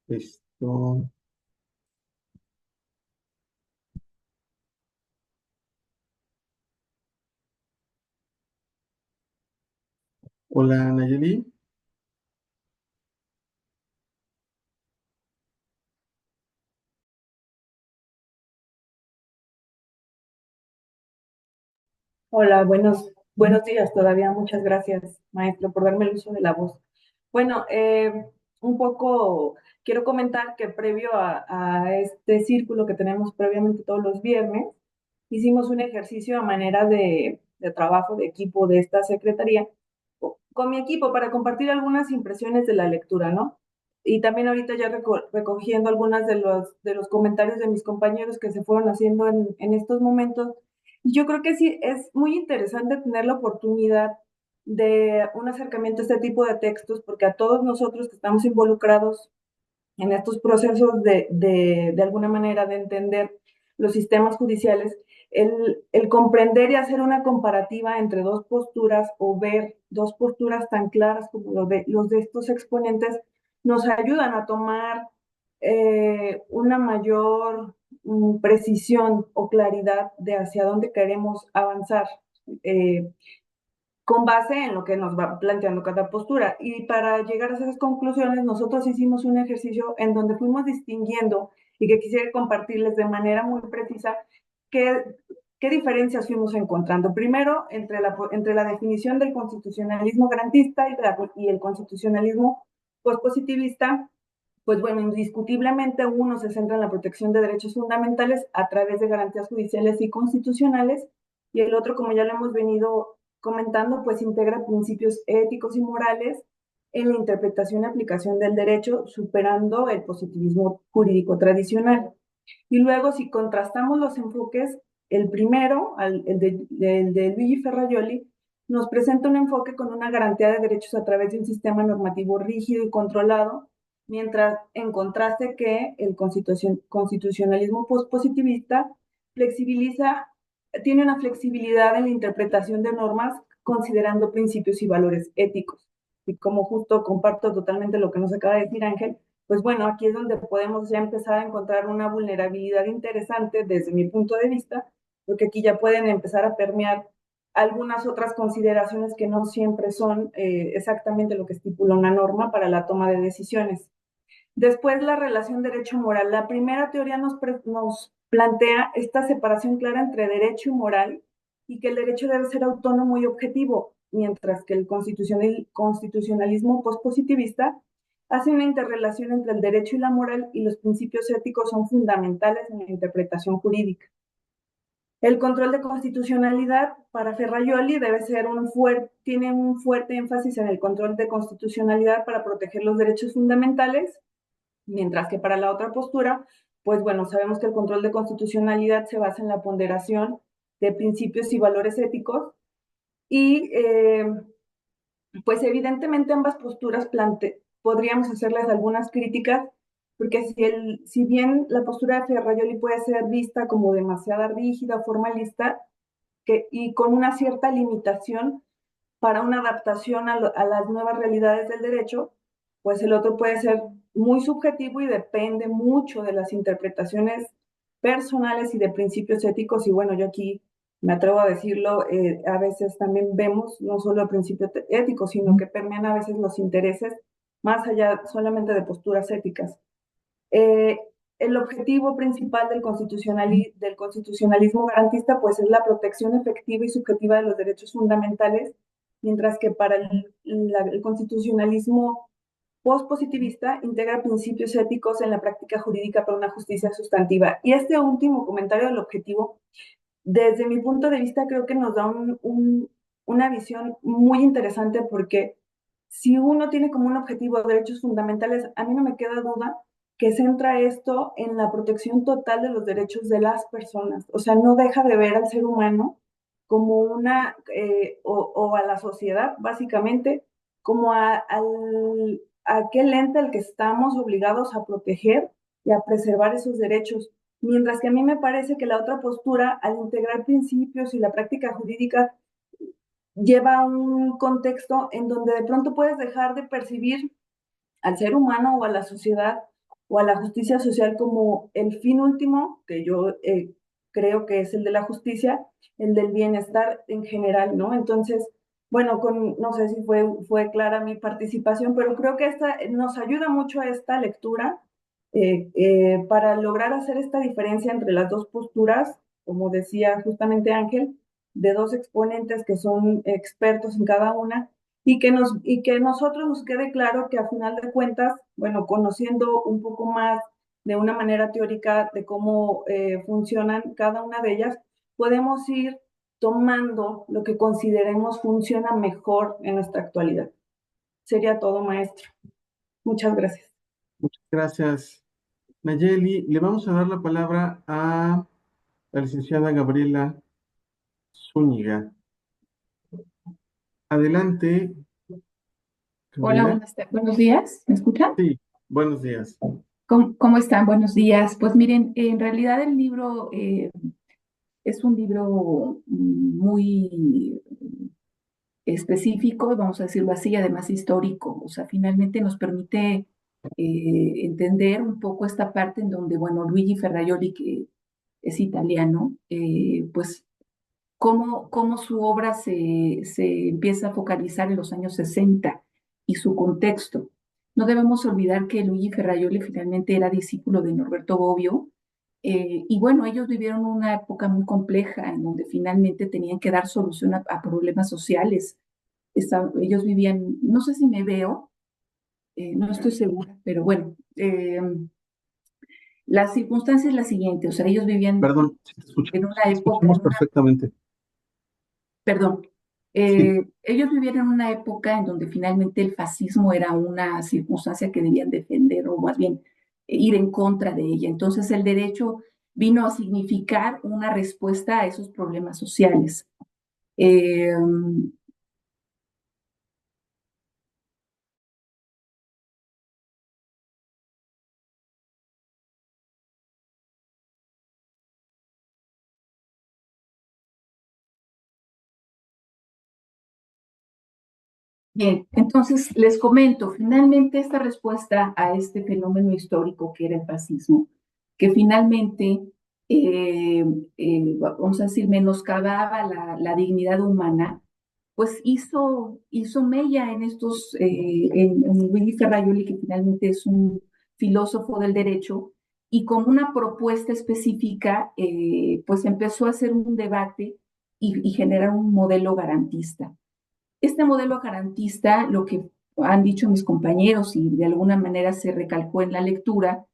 Speaker 1: Esto. Hola, Nayeli.
Speaker 6: Hola, buenos días todavía. Muchas gracias, maestro, por darme el uso de la voz. Bueno, un poco quiero comentar que previo a este círculo que tenemos previamente todos los viernes, hicimos un ejercicio a manera de trabajo de equipo de esta secretaría con mi equipo para compartir algunas impresiones de la lectura, ¿no? Y también ahorita ya recogiendo algunas de los comentarios de mis compañeros que se fueron haciendo en estos momentos. Yo creo que sí, es muy interesante tener la oportunidad de un acercamiento a este tipo de textos, porque a todos nosotros que estamos involucrados en estos procesos de alguna manera de entender los sistemas judiciales, el comprender y hacer una comparativa entre dos posturas o ver dos posturas tan claras como los de estos exponentes nos ayudan a tomar una mayor precisión o claridad de hacia dónde queremos avanzar. Con base en lo que nos va planteando cada postura. Y para llegar a esas conclusiones, nosotros hicimos un ejercicio en donde fuimos distinguiendo y que quisiera compartirles de manera muy precisa qué diferencias fuimos encontrando. Primero, entre la definición del constitucionalismo garantista y el constitucionalismo pospositivista, pues bueno, indiscutiblemente uno se centra en la protección de derechos fundamentales a través de garantías judiciales y constitucionales, y el otro, como ya lo hemos venido comentando, pues integra principios éticos y morales en la interpretación y aplicación del derecho, superando el positivismo jurídico tradicional. Y luego, si contrastamos los enfoques, el primero, el de Luigi Ferrajoli, nos presenta un enfoque con una garantía de derechos a través de un sistema normativo rígido y controlado, mientras en contraste que el constitucionalismo pospositivista flexibiliza, tiene una flexibilidad en la interpretación de normas considerando principios y valores éticos. Y como justo comparto totalmente lo que nos acaba de decir Ángel, pues bueno, aquí es donde podemos ya empezar a encontrar una vulnerabilidad interesante desde mi punto de vista, porque aquí ya pueden empezar a permear algunas otras consideraciones que no siempre son exactamente lo que estipula una norma para la toma de decisiones. Después, la relación derecho-moral. La primera teoría nos plantea esta separación clara entre derecho y moral y que el derecho debe ser autónomo y objetivo, mientras que el constitucionalismo pospositivista hace una interrelación entre el derecho y la moral y los principios éticos son fundamentales en la interpretación jurídica. El control de constitucionalidad para Ferrajoli tiene un fuerte énfasis en el control de constitucionalidad para proteger los derechos fundamentales, mientras que para la otra postura, pues bueno, sabemos que el control de constitucionalidad se basa en la ponderación principios y valores éticos. Y pues evidentemente ambas posturas podríamos hacerles algunas críticas, porque si bien la postura de Ferrajoli puede ser vista como demasiado rígida o formalista, y con una cierta limitación para una adaptación a las nuevas realidades del derecho, pues el otro puede ser muy subjetivo y depende mucho de las interpretaciones personales y de principios éticos. Y bueno, yo aquí me atrevo a decirlo, a veces también vemos no solo el principio ético, sino que permean a veces los intereses más allá solamente de posturas éticas. Eh, el objetivo principal del constitucionalismo garantista pues es la protección efectiva y subjetiva de los derechos fundamentales, mientras que para el constitucionalismo postpositivista integra principios éticos en la práctica jurídica para una justicia sustantiva. Y este último comentario del objetivo, desde mi punto de vista, creo que nos da una visión muy interesante, porque si uno tiene como un objetivo derechos fundamentales, a mí no me queda duda que centra esto en la protección total de los derechos de las personas. O sea, no deja de ver al ser humano como o a la sociedad, básicamente, como a aquel ente al que estamos obligados a proteger y a preservar esos derechos. Mientras que a mí me parece que la otra postura, al integrar principios y la práctica jurídica, lleva un contexto en donde de pronto puedes dejar de percibir al ser humano o a la sociedad o a la justicia social como el fin último, que yo creo que es el de la justicia, el del bienestar en general, ¿no? Entonces, bueno, no sé si fue clara mi participación, pero creo que nos ayuda mucho a esta lectura para lograr hacer esta diferencia entre las dos posturas, como decía justamente Ángel, de dos exponentes que son expertos en cada una, y que nosotros nos quede claro que a final de cuentas, bueno, conociendo un poco más de una manera teórica de cómo funcionan cada una de ellas, podemos ir tomando lo que consideremos funciona mejor en nuestra actualidad. Sería todo, maestro. Muchas gracias.
Speaker 1: Muchas gracias, Nayeli. Le vamos a dar la palabra a la licenciada Gabriela Zúñiga. Adelante,
Speaker 7: Hola,
Speaker 1: Gabriela.
Speaker 7: buenos días. ¿Me escuchan?
Speaker 1: Sí, buenos días.
Speaker 7: ¿Cómo están? Buenos días. Pues miren, en realidad el libro es un libro muy específico, vamos a decirlo así, además histórico. O sea, finalmente nos permite entender un poco esta parte en donde, bueno, Luigi Ferrajoli, que es italiano, pues cómo su obra se empieza a focalizar en los años 60 y su contexto. No debemos olvidar que Luigi Ferrajoli finalmente era discípulo de Norberto Bobbio, y bueno, ellos vivieron una época muy compleja en donde finalmente tenían que dar solución a problemas sociales. Ellos vivían, no sé si me veo, no estoy segura, pero bueno, la circunstancia es la siguiente, o sea, ellos vivían
Speaker 1: Perdón, si
Speaker 7: en una
Speaker 1: te
Speaker 7: época,
Speaker 1: escuchamos perfectamente.
Speaker 7: perdón,
Speaker 1: Sí,
Speaker 7: ellos vivían en una época en donde finalmente el fascismo era una circunstancia que debían defender o más bien ir en contra de ella. Entonces el derecho vino a significar una respuesta a esos problemas sociales. Bien, entonces les comento, finalmente esta respuesta a este fenómeno histórico que era el fascismo, que finalmente, vamos a decir, menoscababa la dignidad humana, pues hizo mella en en Luigi Ferrajoli, que finalmente es un filósofo del derecho, y con una propuesta específica, pues empezó a hacer un debate y generar un modelo garantista. Este modelo garantista, lo que han dicho mis compañeros y de alguna manera se recalcó en la lectura,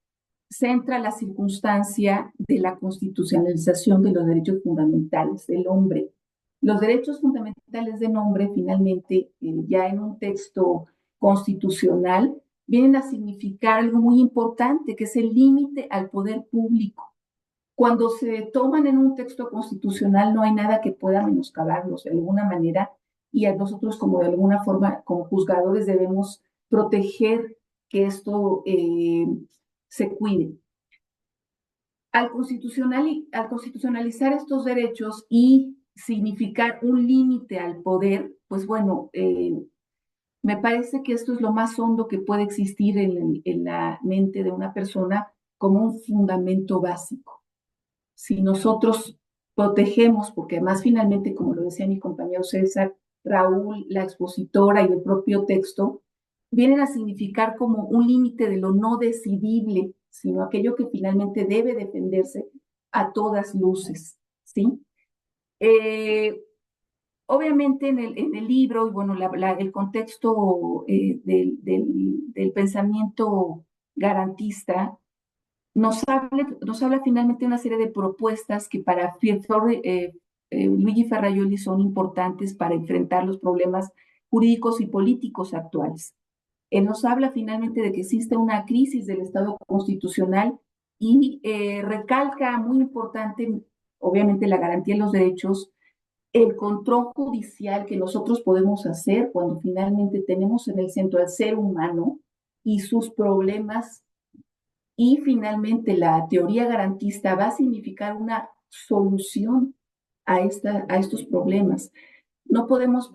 Speaker 7: centra la circunstancia de la constitucionalización de los derechos fundamentales del hombre. Los derechos fundamentales del hombre, finalmente, ya en un texto constitucional, vienen a significar algo muy importante, que es el límite al poder público. cuando se toman en un texto constitucional no hay nada que pueda menoscabarlos de alguna manera y a nosotros como de alguna forma, como juzgadores, debemos proteger que esto se cuide. Al constitucionalizar estos derechos y significar un límite al poder, pues bueno, me parece que esto es lo más hondo que puede existir en la mente de una persona como un fundamento básico. Si nosotros protegemos, porque además finalmente, como lo decía mi compañero César, Raúl, la expositora y el propio texto, vienen a significar como un límite de lo no decidible, sino aquello que finalmente debe defenderse a todas luces, ¿sí? Obviamente en el libro, y bueno, el contexto del pensamiento garantista nos habla finalmente de una serie de propuestas que para Luigi Ferrajoli son importantes para enfrentar los problemas jurídicos y políticos actuales. Él nos habla finalmente de que existe una crisis del Estado constitucional y recalca muy importante, obviamente, la garantía de los derechos, el control judicial que nosotros podemos hacer cuando finalmente tenemos en el centro al ser humano y sus problemas. Y finalmente la teoría garantista va a significar una solución a estos problemas. No podemos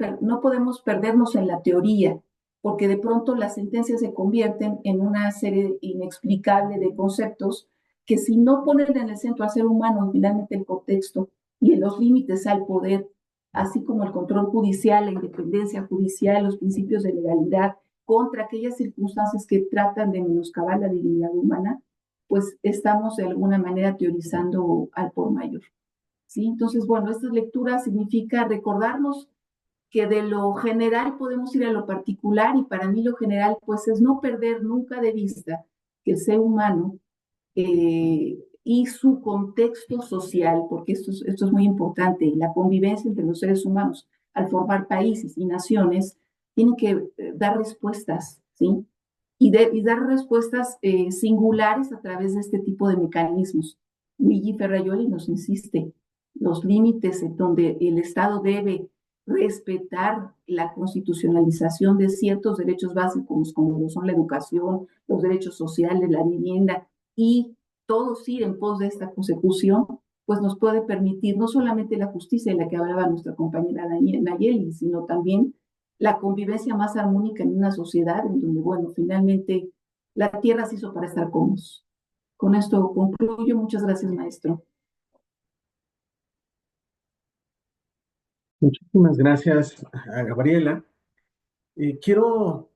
Speaker 7: perdernos en la teoría, porque de pronto las sentencias se convierten en una serie inexplicable de conceptos que si no ponen en el centro al ser humano, finalmente el contexto y los límites al poder, así como el control judicial, la independencia judicial, los principios de legalidad, contra aquellas circunstancias que tratan de menoscabar la dignidad humana, pues estamos de alguna manera teorizando al por mayor. ¿Sí? Entonces, bueno, esta lectura significa recordarnos que de lo general podemos ir a lo particular y para mí lo general pues es no perder nunca de vista que el ser humano y su contexto social, porque esto es muy importante, la convivencia entre los seres humanos al formar países y naciones, tienen que dar respuestas, ¿sí? Y dar respuestas singulares a través de este tipo de mecanismos. Luigi Ferrajoli nos insiste, los límites en donde el Estado debe respetar la constitucionalización de ciertos derechos básicos, como lo son la educación, los derechos sociales, la vivienda, y todos ir en pos de esta consecución, pues nos puede permitir no solamente la justicia de la que hablaba nuestra compañera Nayeli, sino también la convivencia más armónica en una sociedad en donde, bueno, finalmente la tierra se hizo para estar cómodos. Con esto concluyo. Muchas gracias, maestro.
Speaker 1: Muchísimas gracias a Gabriela. Quiero,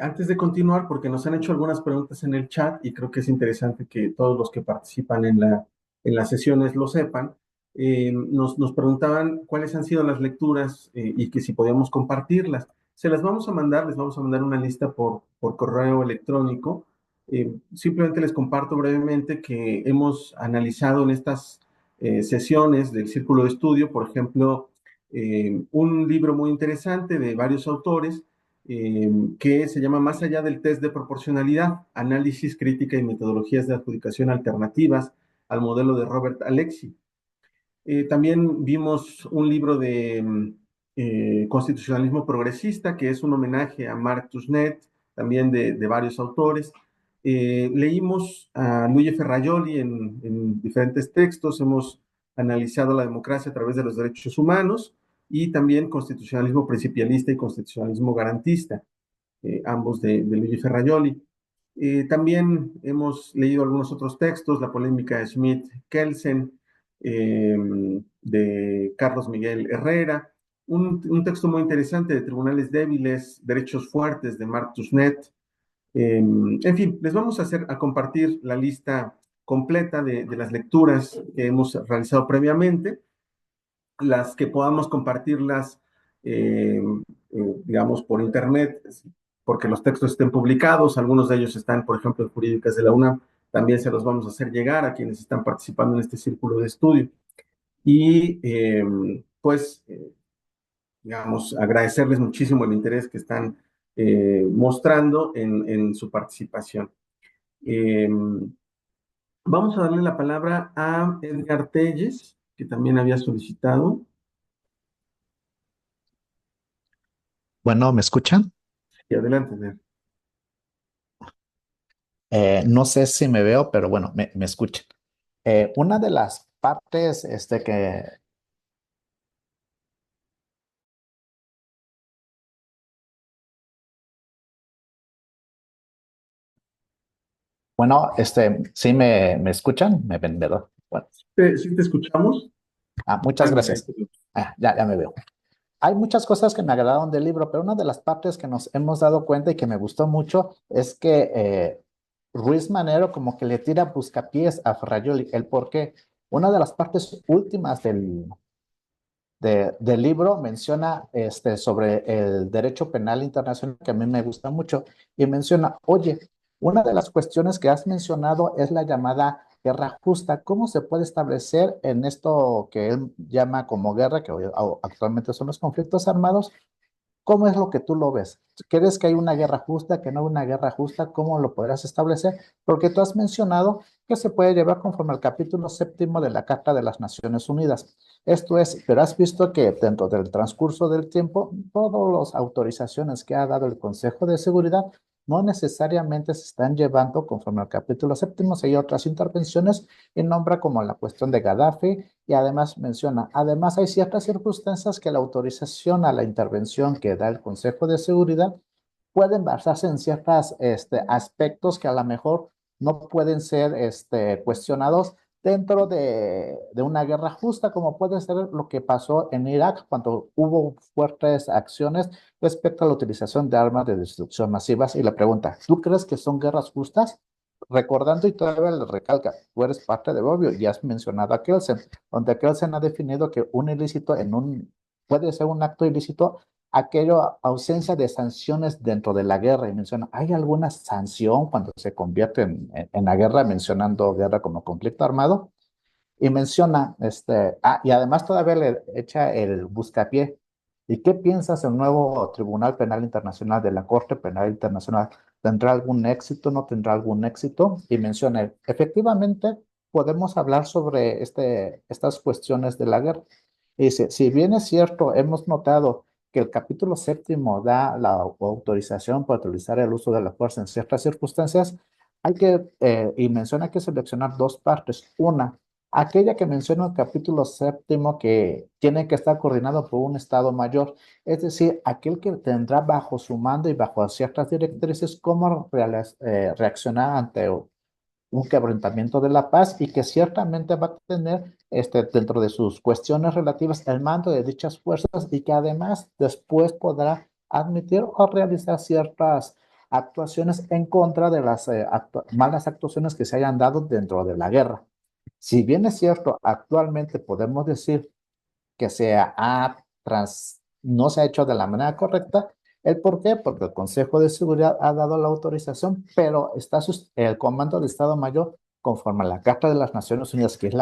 Speaker 1: antes de continuar, porque nos han hecho algunas preguntas en el chat y creo que es interesante que todos los que participan en las sesiones lo sepan, nos preguntaban cuáles han sido las lecturas y que si podíamos compartirlas. Se las vamos a mandar, les vamos a mandar una lista por correo electrónico. Simplemente les comparto brevemente que hemos analizado en estas sesiones del Círculo de Estudio, por ejemplo, un libro muy interesante de varios autores que se llama Más allá del test de proporcionalidad, análisis, crítica y metodologías de adjudicación alternativas al modelo de Robert Alexy. También vimos un libro de constitucionalismo progresista, que es un homenaje a Marc Toussaint, también de varios autores. Leímos a Luigi Ferrajoli en diferentes textos, hemos analizado la democracia a través de los derechos humanos y también constitucionalismo principialista y constitucionalismo garantista, ambos de Luigi Ferrajoli. También hemos leído algunos otros textos, la polémica de Schmidt-Kelsen, de Carlos Miguel Herrera, un texto muy interesante de Tribunales Débiles, Derechos Fuertes de Marc Toussaint. En fin, les vamos a compartir la lista completa de las lecturas que hemos realizado previamente, las que podamos compartirlas, digamos, por internet, porque los textos estén publicados, algunos de ellos están, por ejemplo, en Jurídicas de la UNAM, también se los vamos a hacer llegar a quienes están participando en este círculo de estudio. Y pues, digamos, agradecerles muchísimo el interés que están mostrando en su participación. Vamos a darle la palabra a Edgar Telles, que también había solicitado.
Speaker 8: Bueno, ¿me escuchan?
Speaker 1: Y adelante, Edgar.
Speaker 8: No sé si me veo, pero bueno, me escuchan. Una de las partes bueno, sí me escuchan, me ven, ¿verdad? Bueno,
Speaker 1: Sí te escuchamos.
Speaker 8: muchas
Speaker 1: Ah, mira, ahí
Speaker 8: gracias.
Speaker 1: te veo.
Speaker 8: Ya me veo. Hay muchas cosas que me agradaron del libro, pero una de las partes que nos hemos dado cuenta y que me gustó mucho es que Ruiz Manero como que le tira buscapiés a Ferrajoli. El por qué. Una de las partes últimas del libro menciona sobre el derecho penal internacional, que a mí me gusta mucho, y menciona, oye, una de las cuestiones que has mencionado es la llamada guerra justa. ¿Cómo se puede establecer en esto que él llama como guerra, que actualmente son los conflictos armados? ¿Cómo es lo que tú lo ves? ¿Crees que hay una guerra justa, que no hay una guerra justa? ¿Cómo lo podrás establecer? Porque tú has mencionado que se puede llevar conforme al capítulo séptimo de la Carta de las Naciones Unidas. Esto es, pero has visto que dentro del transcurso del tiempo, todas las autorizaciones que ha dado el Consejo de Seguridad no necesariamente se están llevando conforme al capítulo séptimo. Si hay otras intervenciones y nombra como la cuestión de Gaddafi y además menciona, además hay ciertas circunstancias que la autorización a la intervención que da el Consejo de Seguridad pueden basarse en ciertos aspectos que a lo mejor no pueden ser cuestionados dentro de una guerra justa, como puede ser lo que pasó en Irak cuando hubo fuertes acciones respecto a la utilización de armas de destrucción masivas. Y la pregunta, ¿tú crees que son guerras justas? Recordando y todavía le recalca, tú eres parte de Bobbio y has mencionado a Kelsen, donde Kelsen ha definido que un ilícito puede ser un acto ilícito aquello, ausencia de sanciones dentro de la guerra, y menciona, ¿hay alguna sanción cuando se convierte en la guerra, mencionando guerra como conflicto armado? Y menciona, y además todavía le echa el buscapié. ¿Y qué piensas del nuevo Tribunal Penal Internacional de la Corte Penal Internacional? ¿Tendrá algún éxito? ¿No tendrá algún éxito? Y menciona, efectivamente, podemos hablar sobre estas cuestiones de la guerra. Y dice, si bien es cierto, hemos notado que el capítulo séptimo da la autorización para utilizar el uso de la fuerza en ciertas circunstancias, y menciona que seleccionar dos partes. Una, aquella que menciona el capítulo séptimo que tiene que estar coordinado por un Estado mayor, es decir, aquel que tendrá bajo su mando y bajo ciertas directrices cómo reaccionar ante un quebrantamiento de la paz y que ciertamente va a tener dentro de sus cuestiones relativas el mando de dichas fuerzas y que además después podrá admitir o realizar ciertas actuaciones en contra de las malas actuaciones que se hayan dado dentro de la guerra. Si bien es cierto, actualmente podemos decir que no se ha hecho de la manera correcta. ¿El por qué? Porque el Consejo de Seguridad ha dado la autorización, pero el Comando de Estado Mayor, conforme a la Carta de las Naciones Unidas, que es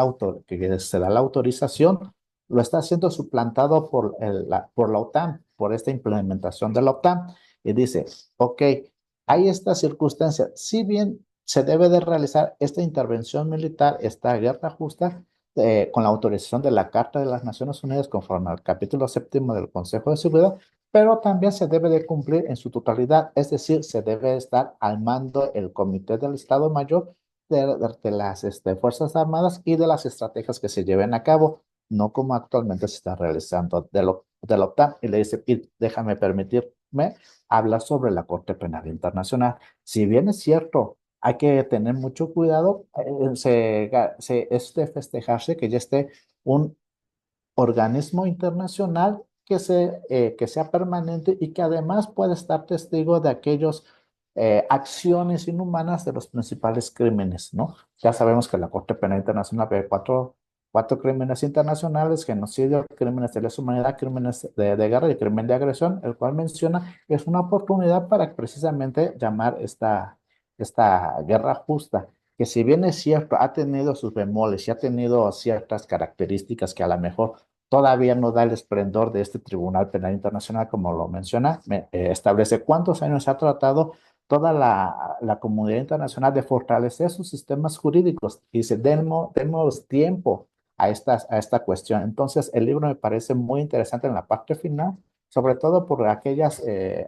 Speaker 8: que se da la autorización, lo está haciendo suplantado por la OTAN, por esta implementación de la OTAN. Y dice, ok, hay esta circunstancia, si bien se debe de realizar esta intervención militar, esta guerra justa, con la autorización de la Carta de las Naciones Unidas conforme al capítulo séptimo del Consejo de Seguridad, pero también se debe de cumplir en su totalidad, es decir, se debe estar al mando el Comité del Estado Mayor de las Fuerzas Armadas y de las estrategias que se lleven a cabo, no como actualmente se está realizando de la OTAN. Y le dice, y déjame permitirme hablar sobre la Corte Penal Internacional. Si bien es cierto, hay que tener mucho cuidado. Es de festejarse que ya esté un organismo internacional que sea permanente y que además pueda estar testigo de aquellos acciones inhumanas de los principales crímenes, ¿no? Ya sabemos que la Corte Penal Internacional ve cuatro crímenes internacionales: genocidio, crímenes de lesa humanidad, crímenes de guerra y crimen de agresión, el cual menciona es una oportunidad para precisamente llamar esta guerra justa, que si bien es cierto, ha tenido sus bemoles y ha tenido ciertas características que a lo mejor todavía no da el esplendor de este Tribunal Penal Internacional, como lo menciona, establece cuántos años ha tratado toda la comunidad internacional de fortalecer sus sistemas jurídicos y dice, demos tiempo a esta cuestión. Entonces, el libro me parece muy interesante en la parte final, sobre todo por aquellas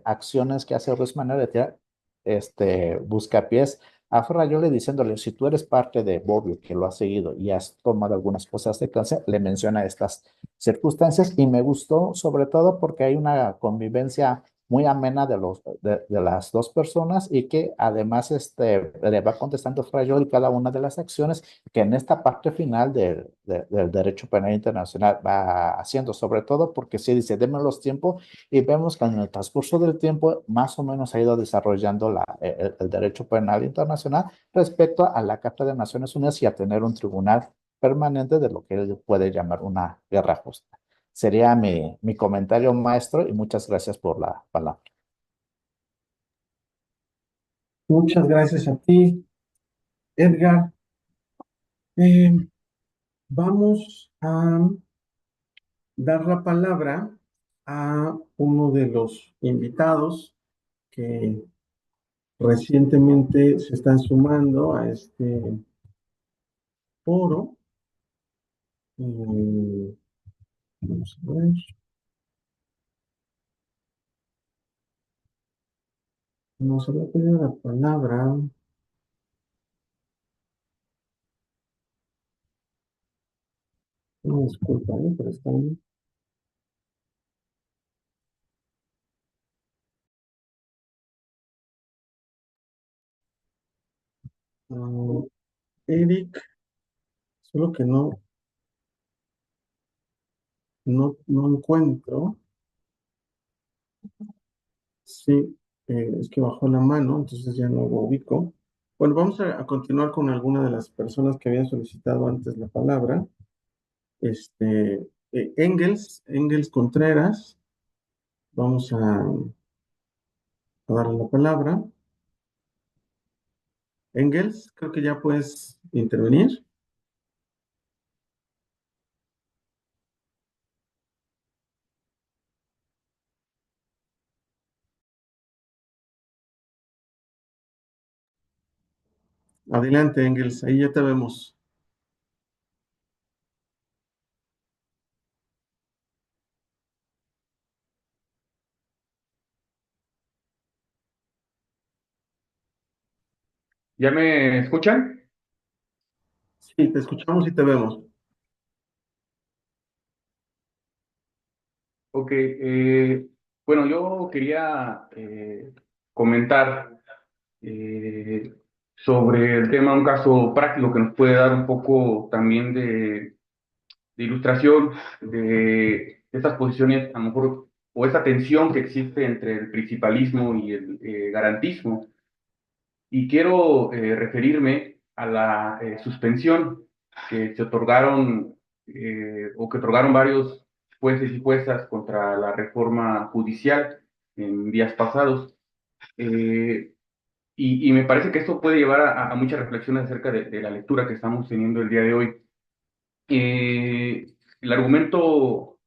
Speaker 8: acciones que hace Ruiz Manuel de tirar buscapiés a Ferrayoli diciéndole, si tú eres parte de Bobbio, que lo has seguido y has tomado algunas cosas de clase, le menciona estas circunstancias y me gustó sobre todo porque hay una convivencia muy amena de las dos personas y que además le va contestando Ferrayoli cada una de las acciones que en esta parte final del derecho penal internacional va haciendo, sobre todo porque sí dice, denme los tiempos y vemos que en el transcurso del tiempo más o menos ha ido desarrollando el derecho penal internacional respecto a la Carta de Naciones Unidas y a tener un tribunal permanente de lo que él puede llamar una guerra justa. Sería mi comentario, maestro, y muchas gracias por la palabra.
Speaker 1: Muchas gracias a ti, Edgar. Vamos a dar la palabra a uno de los invitados que recientemente se están sumando a este foro. Vamos a ver. Nos había pedido la palabra. No, disculpa, pero está bien. Eric, solo que no encuentro. Sí, es que bajó la mano, entonces ya no lo ubico. Bueno, vamos a continuar con alguna de las personas que habían solicitado antes la palabra. Engels Contreras, vamos a darle la palabra. Engels, creo que ya puedes intervenir. Adelante, Engels, ahí ya te vemos.
Speaker 9: ¿Ya me escuchan?
Speaker 1: Sí, te escuchamos y te vemos.
Speaker 9: Ok, bueno, yo quería comentar sobre el tema, un caso práctico que nos puede dar un poco también de ilustración de estas posiciones, a lo mejor, o esa tensión que existe entre el principalismo y el garantismo. Y quiero referirme a la suspensión que se otorgaron o que otorgaron varios jueces y juezas contra la reforma judicial en días pasados. Eh, y me parece que esto puede llevar a muchas reflexiones acerca de la lectura que estamos teniendo el día de hoy. El argumento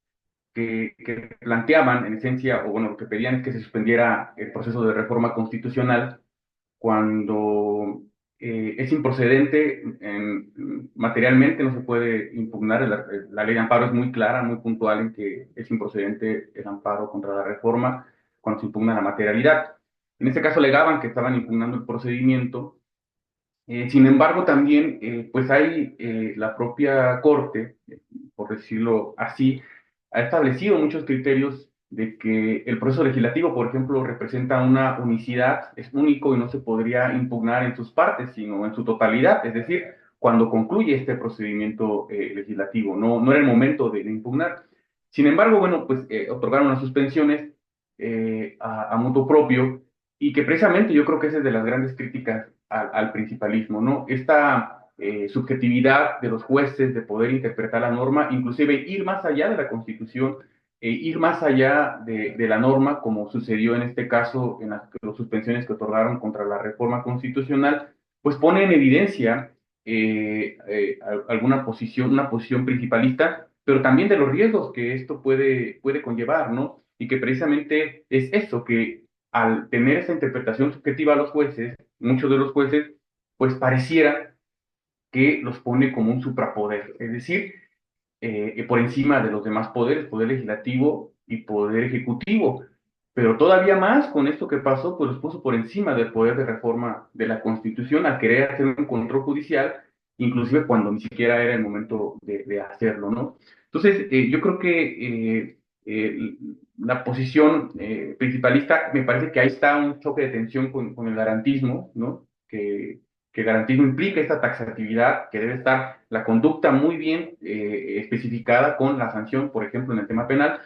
Speaker 9: que planteaban, en esencia, o bueno, lo que pedían es que se suspendiera el proceso de reforma constitucional cuando es improcedente materialmente, no se puede impugnar. La ley de amparo es muy clara, muy puntual en que es improcedente el amparo contra la reforma cuando se impugna la materialidad. En este caso alegaban que estaban impugnando el procedimiento. Sin embargo, también pues hay la propia Corte, por decirlo así, ha establecido muchos criterios de que el proceso legislativo, por ejemplo, representa una unicidad, es único y no se podría impugnar en sus partes, sino en su totalidad, es decir, cuando concluye este procedimiento legislativo, no era el momento de impugnar. Sin embargo, bueno, pues otorgaron las suspensiones a mutuo propio y que precisamente yo creo que esa es de las grandes críticas al principalismo, ¿no? Esta subjetividad de los jueces de poder interpretar la norma, inclusive ir más allá de la Constitución, ir más allá de la norma, como sucedió en este caso en las suspensiones que otorgaron contra la reforma constitucional, pues pone en evidencia alguna posición, una posición principalista, pero también de los riesgos que esto puede conllevar, ¿no? Y que precisamente es eso, que al tener esa interpretación subjetiva a los jueces, muchos de los jueces, pues pareciera que los pone como un suprapoder, es decir, por encima de los demás poderes, poder legislativo y poder ejecutivo. Pero todavía más con esto que pasó, pues los puso por encima del poder de reforma de la Constitución al querer hacer un control judicial, inclusive cuando ni siquiera era el momento de hacerlo, ¿no? Entonces, yo creo que la posición principalista, me parece que ahí está un choque de tensión con el garantismo, ¿no? Que el garantismo implica esta taxatividad, que debe estar la conducta muy bien especificada con la sanción, por ejemplo, en el tema penal,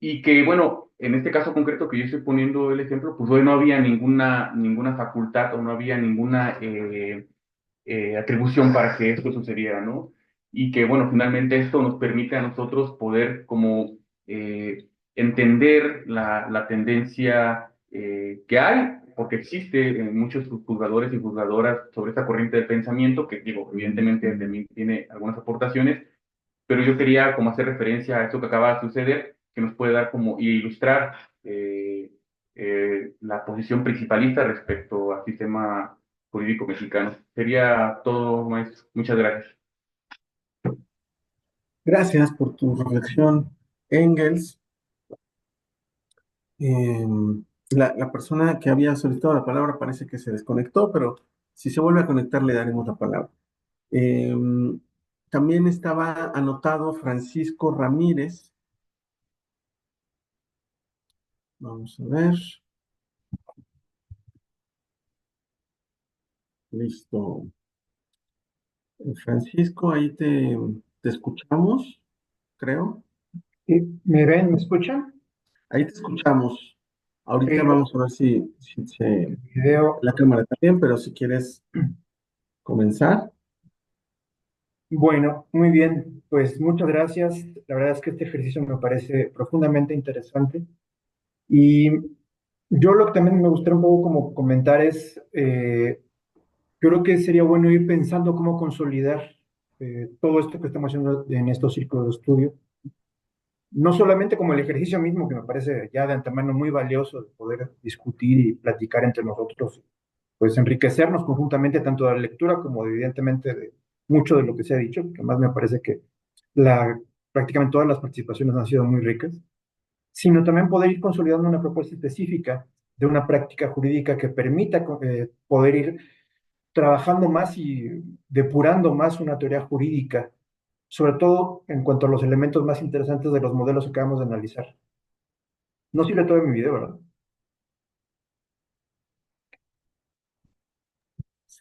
Speaker 9: y que, bueno, en este caso concreto que yo estoy poniendo el ejemplo, pues hoy no había ninguna facultad o no había ninguna atribución para que esto sucediera, ¿no? Y que, bueno, finalmente esto nos permite a nosotros poder como entender la tendencia que hay, porque existe muchos juzgadores y juzgadoras sobre esta corriente de pensamiento, que digo, evidentemente de mí tiene algunas aportaciones, pero yo quería como hacer referencia a esto que acaba de suceder, que nos puede dar como y ilustrar la posición principalista respecto al sistema jurídico mexicano. Sería todo, maestro. Muchas gracias.
Speaker 1: Gracias por tu reflexión, Engels. La persona que había solicitado la palabra parece que se desconectó, pero si se vuelve a conectar le daremos la palabra. También estaba anotado Francisco Ramírez. Vamos a ver. Listo. Francisco, ahí te escuchamos, creo.
Speaker 10: ¿Me ven? ¿Me escuchan?
Speaker 1: Ahí te escuchamos. Ahorita vamos a ver si
Speaker 10: El video.
Speaker 1: la cámara también, pero si quieres comenzar.
Speaker 10: Bueno, muy bien. Pues muchas gracias. La verdad es que este ejercicio me parece profundamente interesante. Y yo lo que también me gustaría un poco como comentar es, creo que sería bueno ir pensando cómo consolidar todo esto que estamos haciendo en estos círculos de estudio. No solamente como el ejercicio mismo, que me parece ya de antemano muy valioso de poder discutir y platicar entre nosotros, pues enriquecernos conjuntamente tanto de la lectura como evidentemente de mucho de lo que se ha dicho, que más me parece que prácticamente todas las participaciones han sido muy ricas, sino también poder ir consolidando una propuesta específica de una práctica jurídica que permita poder ir trabajando más y depurando más una teoría jurídica, sobre todo en cuanto a los elementos más interesantes de los modelos que acabamos de analizar. No sirve todo en mi video, ¿verdad?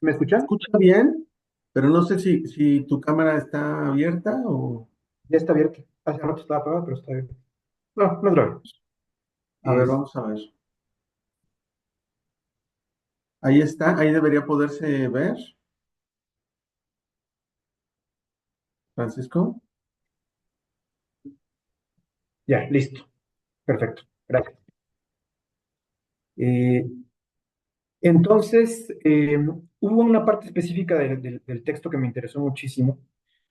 Speaker 10: ¿Me escuchan?
Speaker 1: Escucha bien, pero no sé si tu cámara está abierta o...
Speaker 10: Ya está abierto. Hace rato estaba apagado, pero está abierto. No, no es grave.
Speaker 1: A ver, vamos a ver. Ahí está, ahí debería poderse ver. Francisco.
Speaker 10: Ya, listo. Perfecto. Gracias. Entonces, hubo una parte específica del texto que me interesó muchísimo,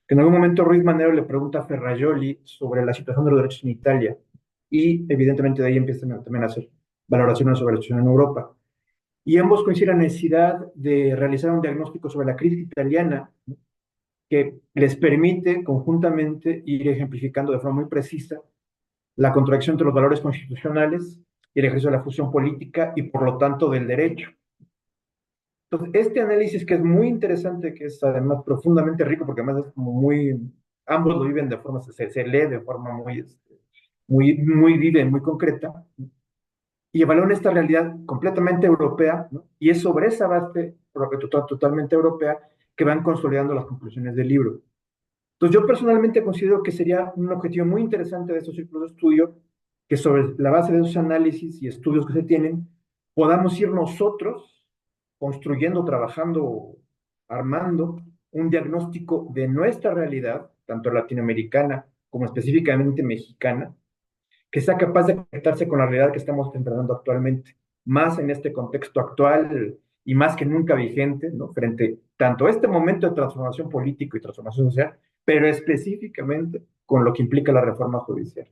Speaker 10: que en algún momento Ruiz Manero le pregunta a Ferrajoli sobre la situación de los derechos en Italia, y evidentemente de ahí empiezan también a hacer valoraciones sobre la situación en Europa. Y ambos coinciden en la necesidad de realizar un diagnóstico sobre la crisis italiana, ¿no?, que les permite conjuntamente ir ejemplificando de forma muy precisa la contradicción entre los valores constitucionales y el ejercicio de la función política y por lo tanto del derecho. Entonces, este análisis que es muy interesante, que es además profundamente rico, porque además es como muy, ambos lo viven de forma, se lee de forma muy viva y muy concreta, y evalúan esta realidad completamente europea, ¿no? Y es sobre esa base, totalmente europea, que van consolidando las conclusiones del libro. Entonces, yo personalmente considero que sería un objetivo muy interesante de estos círculos de estudio, que sobre la base de esos análisis y estudios que se tienen, podamos ir nosotros construyendo, trabajando, armando un diagnóstico de nuestra realidad, tanto latinoamericana como específicamente mexicana, que sea capaz de conectarse con la realidad que estamos enfrentando actualmente, más en este contexto actual y más que nunca vigente, ¿no?, frente tanto a este momento de transformación política y transformación social, pero específicamente con lo que implica la reforma judicial.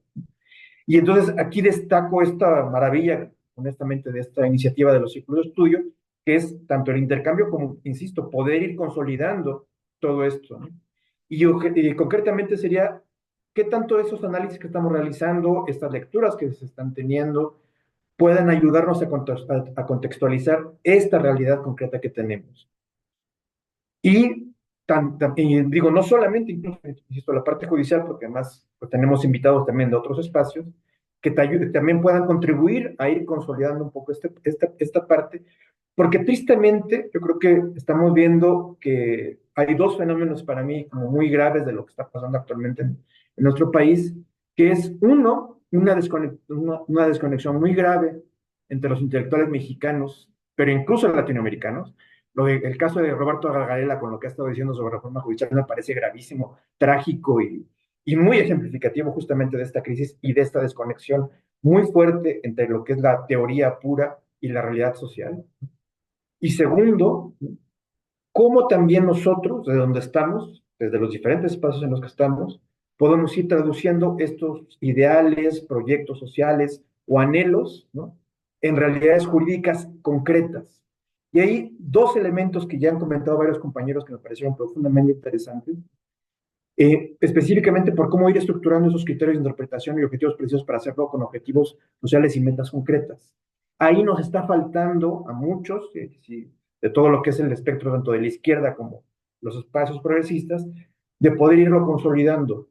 Speaker 10: Y entonces aquí destaco esta maravilla honestamente, de esta iniciativa de los círculos de estudio, que es tanto el intercambio como, insisto, poder ir consolidando todo esto, ¿no? Y concretamente sería, ¿qué tanto esos análisis que estamos realizando, estas lecturas que se están teniendo, puedan ayudarnos a contextualizar esta realidad concreta que tenemos? Y, y digo, no solamente, incluso, insisto, la parte judicial, porque además pues, tenemos invitados también de otros espacios, que también puedan contribuir a ir consolidando un poco esta parte, porque tristemente yo creo que estamos viendo que hay dos fenómenos para mí como muy graves de lo que está pasando actualmente en nuestro país, que es uno, una desconexión muy grave entre los intelectuales mexicanos, pero incluso latinoamericanos. El caso de Roberto Gargarella con lo que ha estado diciendo sobre reforma judicial me parece gravísimo, trágico y muy ejemplificativo justamente de esta crisis y de esta desconexión muy fuerte entre lo que es la teoría pura y la realidad social. Y segundo, cómo también nosotros, de donde estamos, desde los diferentes espacios en los que estamos, podemos ir traduciendo estos ideales, proyectos sociales o anhelos, ¿no?, en realidades jurídicas concretas. Y hay dos elementos que ya han comentado varios compañeros que me parecieron profundamente interesantes, específicamente por cómo ir estructurando esos criterios de interpretación y objetivos precisos para hacerlo con objetivos sociales y metas concretas. Ahí nos está faltando a muchos, de todo lo que es el espectro tanto de la izquierda como los espacios progresistas, de poder irlo consolidando.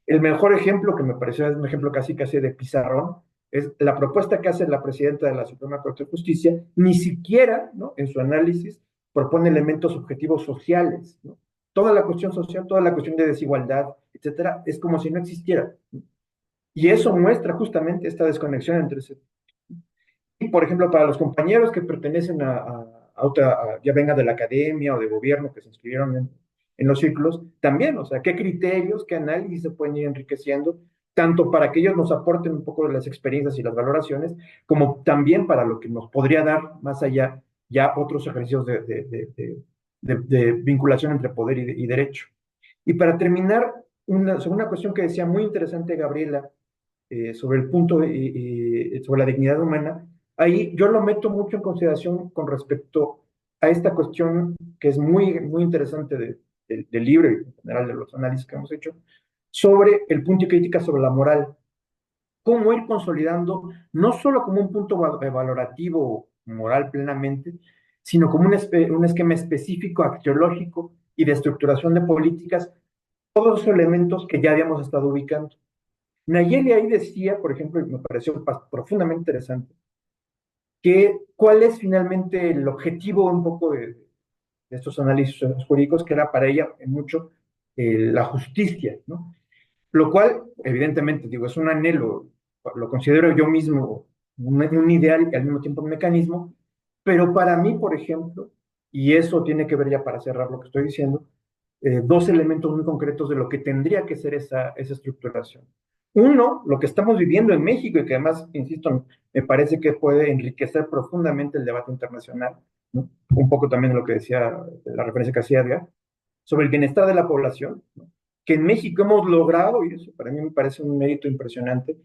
Speaker 10: El mejor ejemplo, que me pareció es un ejemplo casi de pizarrón, es la propuesta que hace la presidenta de la Suprema Corte de Justicia, ni siquiera, ¿no?, en su análisis propone elementos objetivos sociales, ¿no? Toda la cuestión social, toda la cuestión de desigualdad, etcétera, es como si no existiera. Y eso muestra justamente esta desconexión entre ese. Y, por ejemplo, para los compañeros que pertenecen ya venga de la academia o de gobierno, que se inscribieron en los círculos, también, o sea, qué criterios, qué análisis se pueden ir enriqueciendo, tanto para que ellos nos aporten un poco de las experiencias y las valoraciones, como también para lo que nos podría dar más allá ya otros ejercicios de vinculación entre poder y derecho. Y para terminar, sobre una cuestión que decía muy interesante Gabriela, sobre el punto, sobre la dignidad humana, ahí yo lo meto mucho en consideración con respecto a esta cuestión que es muy, muy interesante del libro y en general de los análisis que hemos hecho, sobre el punto de crítica sobre la moral. Cómo ir consolidando, no solo como un punto valorativo moral plenamente, sino como un esquema específico, axiológico y de estructuración de políticas, todos esos elementos que ya habíamos estado ubicando. Nayeli ahí decía, por ejemplo, y me pareció profundamente interesante, que cuál es finalmente el objetivo un poco de estos análisis jurídicos, que era para ella en mucho la justicia, ¿no? Lo cual, evidentemente, digo, es un anhelo, lo considero yo mismo un ideal y al mismo tiempo un mecanismo, pero para mí, por ejemplo, y eso tiene que ver ya para cerrar lo que estoy diciendo, dos elementos muy concretos de lo que tendría que ser esa estructuración. Uno, lo que estamos viviendo en México y que además, insisto, me parece que puede enriquecer profundamente el debate internacional, ¿no? Un poco también lo que decía, la referencia que hacía Edgar, sobre el bienestar de la población, ¿no?, que en México hemos logrado, y eso para mí me parece un mérito impresionante,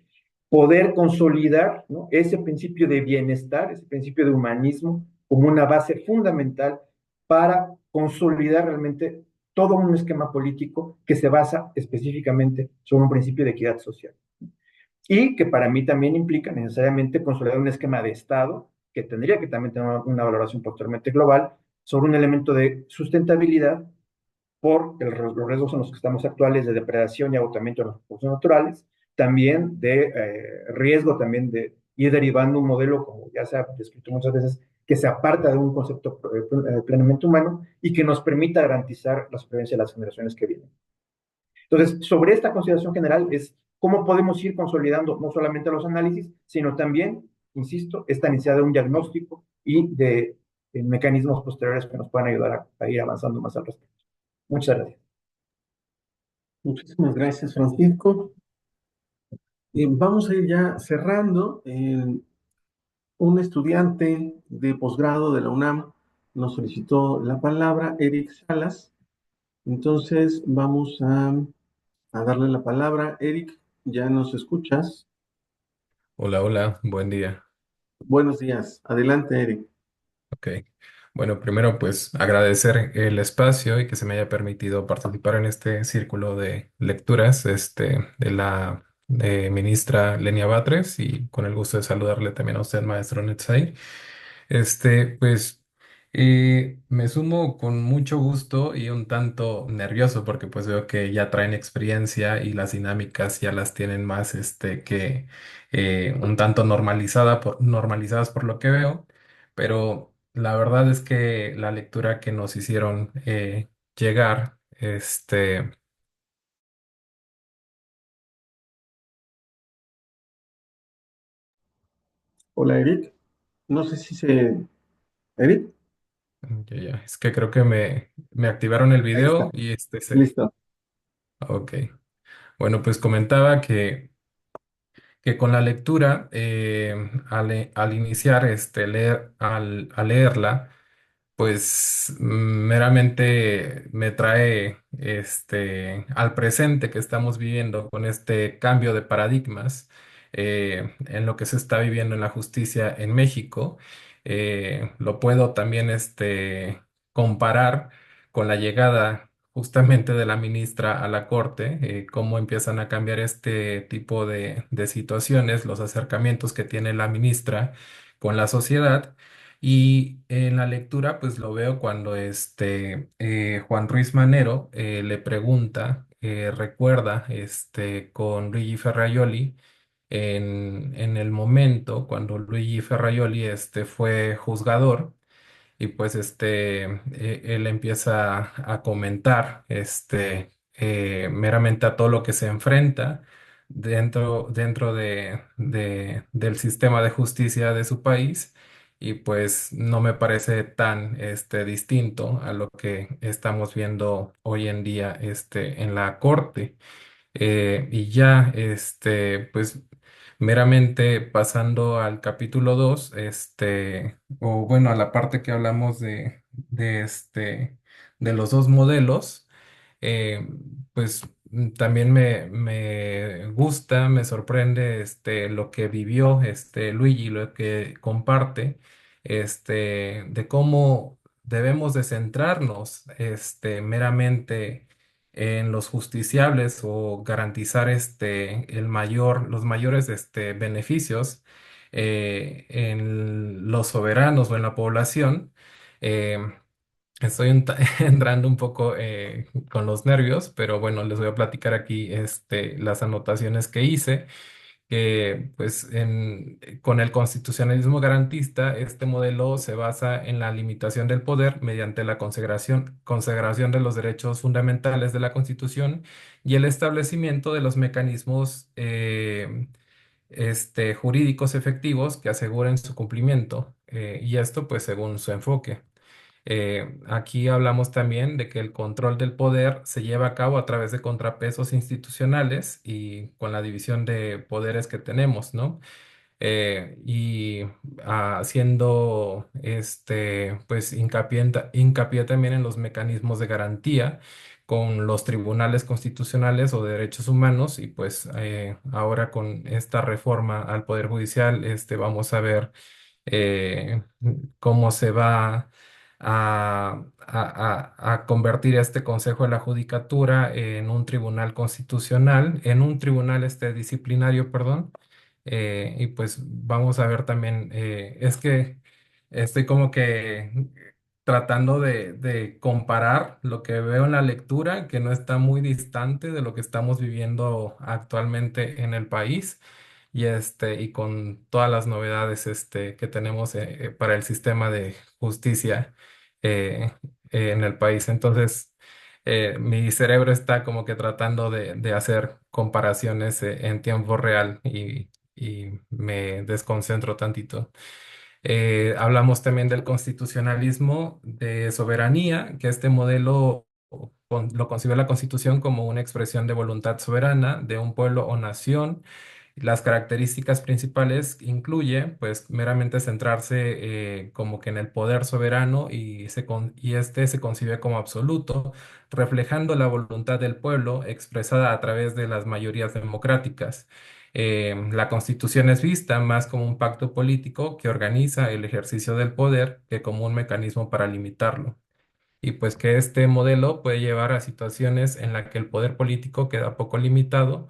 Speaker 10: poder consolidar, ¿no?, ese principio de bienestar, ese principio de humanismo, como una base fundamental para consolidar realmente todo un esquema político que se basa específicamente sobre un principio de equidad social. Y que para mí también implica necesariamente consolidar un esquema de Estado, que tendría que también tener una valoración posteriormente global, sobre un elemento de sustentabilidad por los riesgos en los que estamos actuales de depredación y agotamiento de los recursos naturales, también de riesgo también de ir derivando un modelo, como ya se ha descrito muchas veces, que se aparta de un concepto plenamente humano y que nos permita garantizar la supervivencia de las generaciones que vienen. Entonces, sobre esta consideración general es cómo podemos ir consolidando no solamente los análisis, sino también, insisto, esta necesidad de un diagnóstico y de mecanismos posteriores que nos puedan ayudar a ir avanzando más al respecto. Muchas gracias.
Speaker 1: Muchísimas gracias, Francisco. Vamos a ir ya cerrando. Un estudiante de posgrado de la UNAM nos solicitó la palabra, Eric Salas. Entonces vamos a darle la palabra. Eric, ¿ya nos escuchas?
Speaker 11: Hola, hola, buen día.
Speaker 1: Buenos días. Adelante, Eric.
Speaker 11: Ok. Bueno, primero pues agradecer el espacio y que se me haya permitido participar en este círculo de lecturas de la ministra Lenia Batres y con el gusto de saludarle también a usted, maestro Netzai. Pues me sumo con mucho gusto y un tanto nervioso porque pues veo que ya traen experiencia y las dinámicas ya las tienen más que un tanto normalizadas por lo que veo, pero la verdad es que la lectura que nos hicieron llegar,
Speaker 1: Hola, Eric. No sé si se... Eric,
Speaker 11: ya, es que creo que me activaron el
Speaker 1: ahí está.
Speaker 11: video y
Speaker 1: Listo.
Speaker 11: ok. Bueno, pues comentaba que con la lectura, al iniciar al leerla, pues meramente me trae al presente que estamos viviendo con este cambio de paradigmas en lo que se está viviendo en la justicia en México. Lo puedo también comparar con la llegada justamente de la ministra a la corte, cómo empiezan a cambiar este tipo de situaciones, los acercamientos que tiene la ministra con la sociedad. Y en la lectura, pues lo veo cuando Juan Ruiz Manero le pregunta, recuerda con Luigi Ferraioli en el momento cuando Luigi Ferraioli fue juzgador y pues él empieza a comentar meramente a todo lo que se enfrenta dentro del sistema de justicia de su país y pues no me parece tan distinto a lo que estamos viendo hoy en día en la corte. Y ya, pues meramente pasando al capítulo 2 o bueno, a la parte que hablamos de los dos modelos, eh, pues también me gusta, me sorprende lo que vivió Luigi, lo que comparte, de cómo debemos de centrarnos meramente en los justiciables o garantizar los mayores beneficios en los soberanos o en la población. Eh, Estoy entrando un poco con los nervios, pero bueno, les voy a platicar aquí las anotaciones que hice, que pues con el constitucionalismo garantista, este modelo se basa en la limitación del poder mediante la consagración de los derechos fundamentales de la Constitución y el establecimiento de los mecanismos jurídicos efectivos que aseguren su cumplimiento, y esto pues según su enfoque. Aquí hablamos también de que el control del poder se lleva a cabo a través de contrapesos institucionales y con la división de poderes que tenemos, ¿no? Y haciendo pues hincapié también en los mecanismos de garantía con los tribunales constitucionales o de derechos humanos y pues ahora con esta reforma al Poder Judicial vamos a ver cómo se va a convertir este Consejo de la Judicatura en un tribunal constitucional, en un tribunal disciplinario, perdón. Y pues vamos a ver también, es que estoy como que tratando de comparar lo que veo en la lectura, que no está muy distante de lo que estamos viviendo actualmente en el país y con todas las novedades que tenemos para el sistema de justicia eh, en el país. Entonces, mi cerebro está como que tratando de hacer comparaciones en tiempo real y me desconcentro tantito. Hablamos también del constitucionalismo de soberanía, que este modelo lo concibe la Constitución como una expresión de voluntad soberana de un pueblo o nación. Las características principales incluye, pues, meramente centrarse como que en el poder soberano y este se concibe como absoluto, reflejando la voluntad del pueblo expresada a través de las mayorías democráticas. La Constitución es vista más como un pacto político que organiza el ejercicio del poder que como un mecanismo para limitarlo. Y pues que este modelo puede llevar a situaciones en las que el poder político queda poco limitado,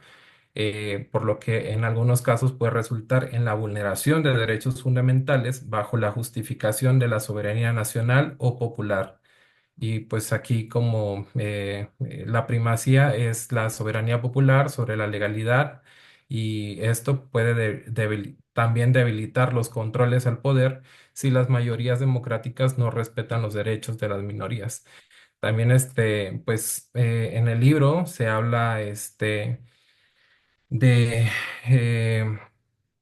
Speaker 11: por lo que en algunos casos puede resultar en la vulneración de derechos fundamentales bajo la justificación de la soberanía nacional o popular. Y pues aquí como la primacía es la soberanía popular sobre la legalidad, y esto puede también debilitar los controles al poder si las mayorías democráticas no respetan los derechos de las minorías. También pues en el libro se habla de, eh,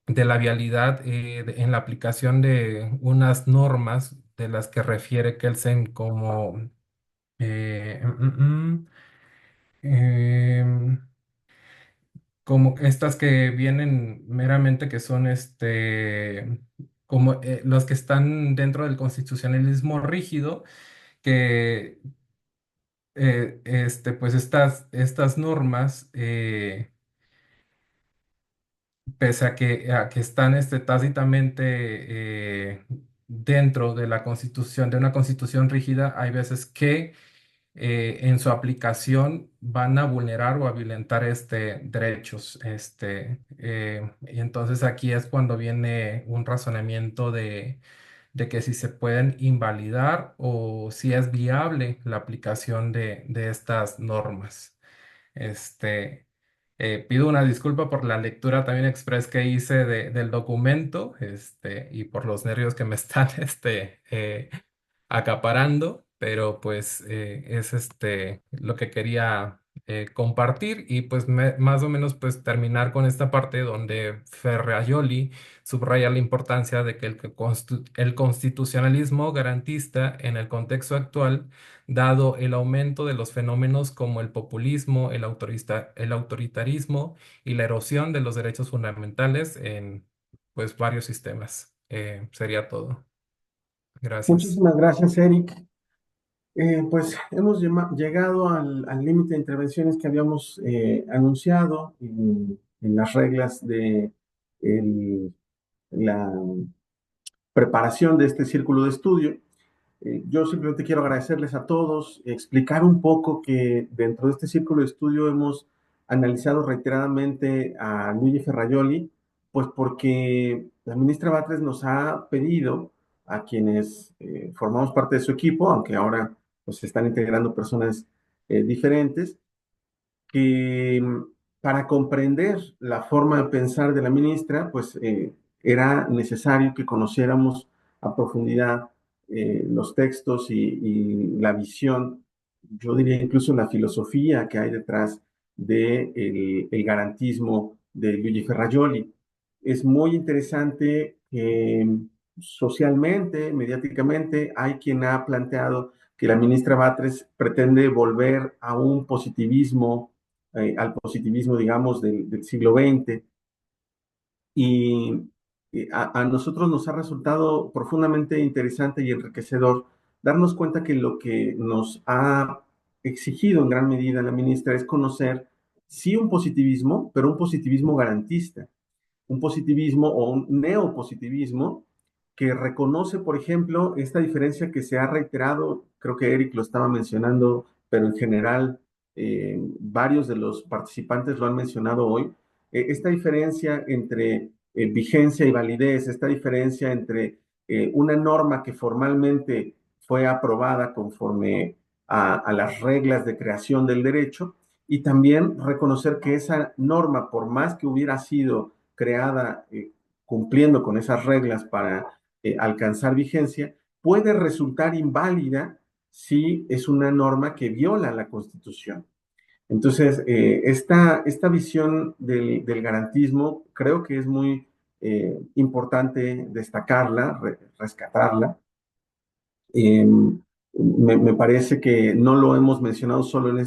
Speaker 11: de la vialidad en la aplicación de unas normas de las que refiere Kelsen como eh, mm, mm, mm, em, como estas que vienen meramente que son como los que están dentro del constitucionalismo rígido, que pues estas normas, pese a que están tácitamente dentro de la constitución, de una constitución rígida, hay veces que en su aplicación van a vulnerar o a violentar derechos. Y entonces aquí es cuando viene un razonamiento de que si se pueden invalidar o si es viable la aplicación de estas normas. Este, Pido una disculpa por la lectura también express que hice del documento, y por los nervios que me están, acaparando, pero pues es lo que quería compartir, y pues más o menos pues terminar con esta parte donde Ferrajoli subraya la importancia de que el constitucionalismo garantista en el contexto actual, dado el aumento de los fenómenos como el populismo, el autoritarismo y la erosión de los derechos fundamentales en pues varios sistemas. Sería todo. Gracias.
Speaker 1: Muchísimas gracias, Eric. Pues hemos llegado al límite de intervenciones que habíamos anunciado en las reglas de la preparación de este círculo de estudio. Yo simplemente quiero agradecerles a todos, explicar un poco que dentro de este círculo de estudio hemos analizado reiteradamente a Luigi Ferrajoli, pues porque la ministra Batres nos ha pedido a quienes formamos parte de su equipo, aunque ahora pues se están integrando personas diferentes, que para comprender la forma de pensar de la ministra, pues era necesario que conociéramos a profundidad los textos y la visión, yo diría incluso la filosofía que hay detrás del de el garantismo de Luigi Ferrajoli. Es muy interesante que socialmente, mediáticamente, hay quien ha planteado que la ministra Batres pretende volver a un positivismo, al positivismo, digamos, del siglo XX. Y a nosotros nos ha resultado profundamente interesante y enriquecedor darnos cuenta que lo que nos ha exigido en gran medida la ministra es conocer, sí, un positivismo, pero un positivismo garantista, un positivismo o un neopositivismo que reconoce, por ejemplo, esta diferencia que se ha reiterado, creo que Eric lo estaba mencionando, pero en general varios de los participantes lo han mencionado hoy, esta diferencia entre vigencia y validez, esta diferencia entre una norma que formalmente fue aprobada conforme a las reglas de creación del derecho, y también reconocer que esa norma, por más que hubiera sido creada cumpliendo con esas reglas para alcanzar vigencia, puede resultar inválida si es una norma que viola la Constitución. Entonces, esta visión del garantismo creo que es muy importante destacarla, rescatarla. Eh, me parece que no lo hemos mencionado solo en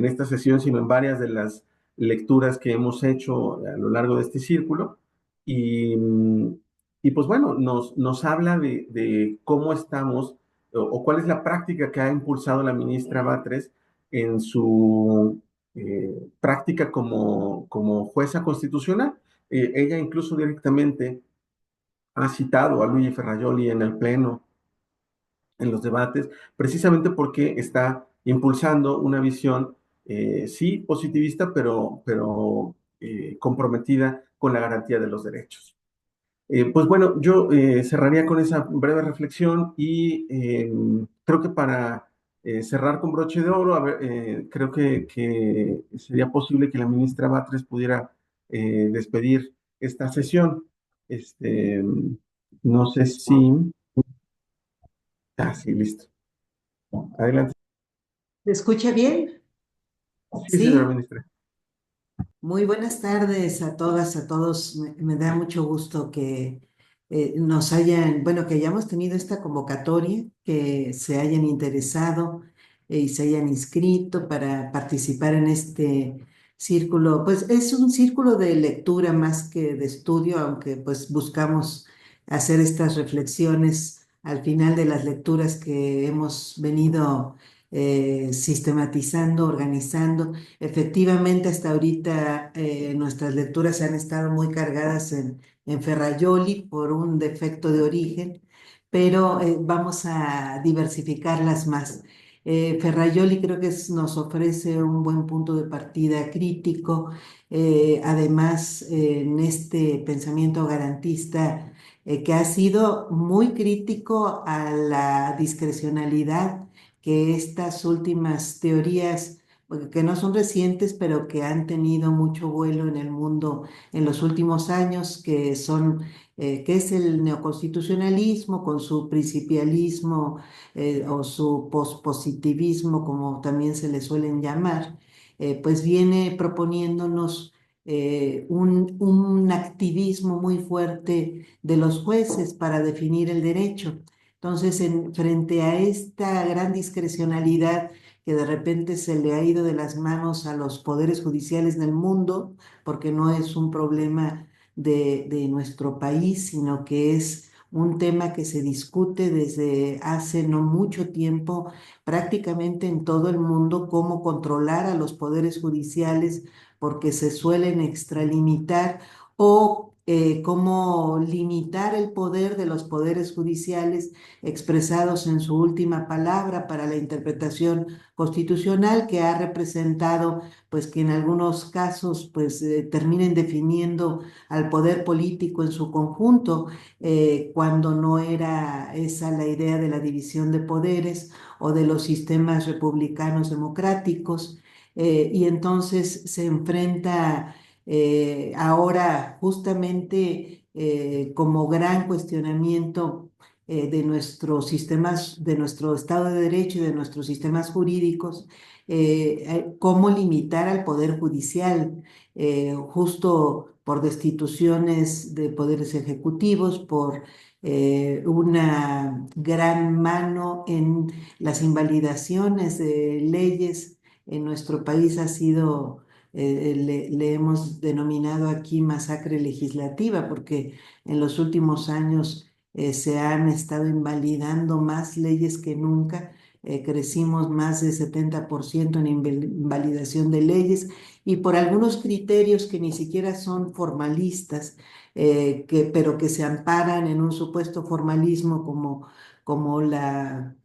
Speaker 1: esta sesión, sino en varias de las lecturas que hemos hecho a lo largo de este círculo. Y, y pues bueno, nos habla de cómo estamos o cuál es la práctica que ha impulsado la ministra Batres en su práctica como jueza constitucional. Ella incluso directamente ha citado a Luigi Ferrajoli en el Pleno, en los debates, precisamente porque está impulsando una visión, sí, positivista, pero comprometida con la garantía de los derechos. Pues bueno, yo cerraría con esa breve reflexión y creo que para cerrar con broche de oro, a ver, creo que sería posible que la ministra Batres pudiera despedir esta sesión. Este, no sé si... Ah, sí, listo. Adelante.
Speaker 12: ¿Se escucha bien?
Speaker 1: Sí, señora
Speaker 12: Sí,
Speaker 1: ministra.
Speaker 12: muy buenas tardes a todas, a todos. Me da mucho gusto que nos hayan, bueno, que hayamos tenido esta convocatoria, que se hayan interesado y se hayan inscrito para participar en este círculo. Pues es un círculo de lectura más que de estudio, aunque pues buscamos hacer estas reflexiones al final de las lecturas que hemos venido sistematizando, organizando. Efectivamente, hasta ahorita nuestras lecturas han estado muy cargadas en Ferrajoli por un defecto de origen, pero vamos a diversificarlas más. Ferrajoli creo que nos ofrece un buen punto de partida crítico, además en este pensamiento garantista que ha sido muy crítico a la discrecionalidad que estas últimas teorías, porque que no son recientes, pero que han tenido mucho vuelo en el mundo en los últimos años, que son, que es el neoconstitucionalismo con su principialismo o su pospositivismo, como también se le suelen llamar, pues viene proponiéndonos un activismo muy fuerte de los jueces para definir el derecho. Entonces, frente a esta gran discrecionalidad que de repente se le ha ido de las manos a los poderes judiciales del mundo, porque no es un problema de nuestro país, sino que es un tema que se discute desde hace no mucho tiempo prácticamente en todo el mundo, cómo controlar a los poderes judiciales, porque se suelen extralimitar o cómo limitar el poder de los poderes judiciales expresados en su última palabra para la interpretación constitucional, que ha representado pues que en algunos casos pues terminen definiendo al poder político en su conjunto, cuando no era esa la idea de la división de poderes o de los sistemas republicanos democráticos. Y entonces se enfrenta ahora justamente como gran cuestionamiento de nuestros sistemas, de nuestro Estado de Derecho y de nuestros sistemas jurídicos, cómo limitar al Poder Judicial, justo por destituciones de poderes ejecutivos, por una gran mano en las invalidaciones de leyes. En nuestro país ha sido, le hemos denominado aquí masacre legislativa, porque en los últimos años se han estado invalidando más leyes que nunca. Crecimos más de 70% en invalidación de leyes y por algunos criterios que ni siquiera son formalistas, pero que se amparan en un supuesto formalismo como la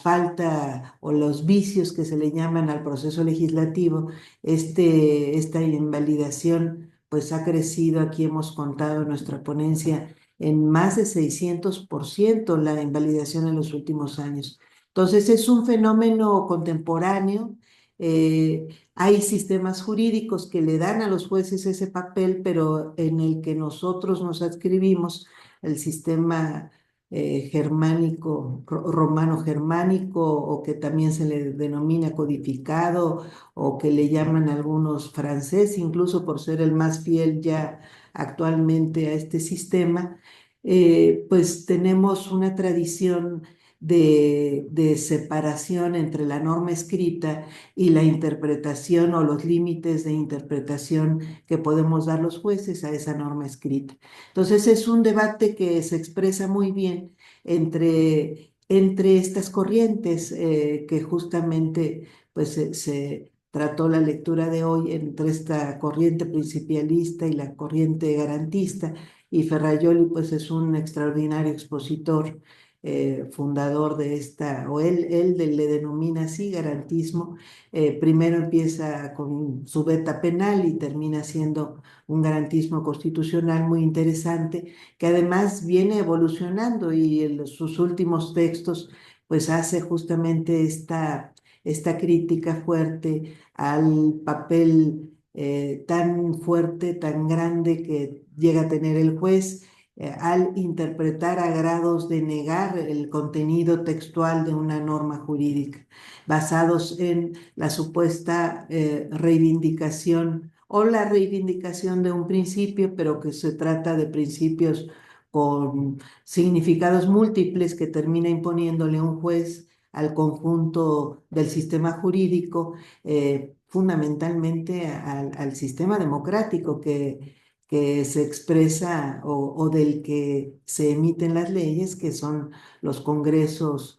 Speaker 12: falta o los vicios que se le llaman al proceso legislativo. Esta invalidación pues ha crecido, aquí hemos contado en nuestra ponencia, en más de 600% la invalidación en los últimos años. Entonces es un fenómeno contemporáneo. Hay sistemas jurídicos que le dan a los jueces ese papel, pero en el que nosotros nos adscribimos, el sistema germánico, romano-germánico, o que también se le denomina codificado, o que le llaman algunos francés, incluso por ser el más fiel ya actualmente a este sistema. Pues tenemos una tradición de separación entre la norma escrita y la interpretación o los límites de interpretación que podemos dar los jueces a esa norma escrita. Entonces es un debate que se expresa muy bien entre estas corrientes que justamente pues, se trató la lectura de hoy entre esta corriente principialista y la corriente garantista, y Ferrajoli pues es un extraordinario expositor, fundador de esta, o le denomina así garantismo. Primero empieza con su beta penal y termina siendo un garantismo constitucional muy interesante, que además viene evolucionando y en sus últimos textos pues hace justamente esta crítica fuerte al papel tan fuerte, tan grande que llega a tener el juez al interpretar a grados de negar el contenido textual de una norma jurídica, basados en la supuesta reivindicación o la reivindicación de un principio, pero que se trata de principios con significados múltiples que termina imponiéndole un juez al conjunto del sistema jurídico, fundamentalmente al sistema democrático que se expresa o del que se emiten las leyes, que son los congresos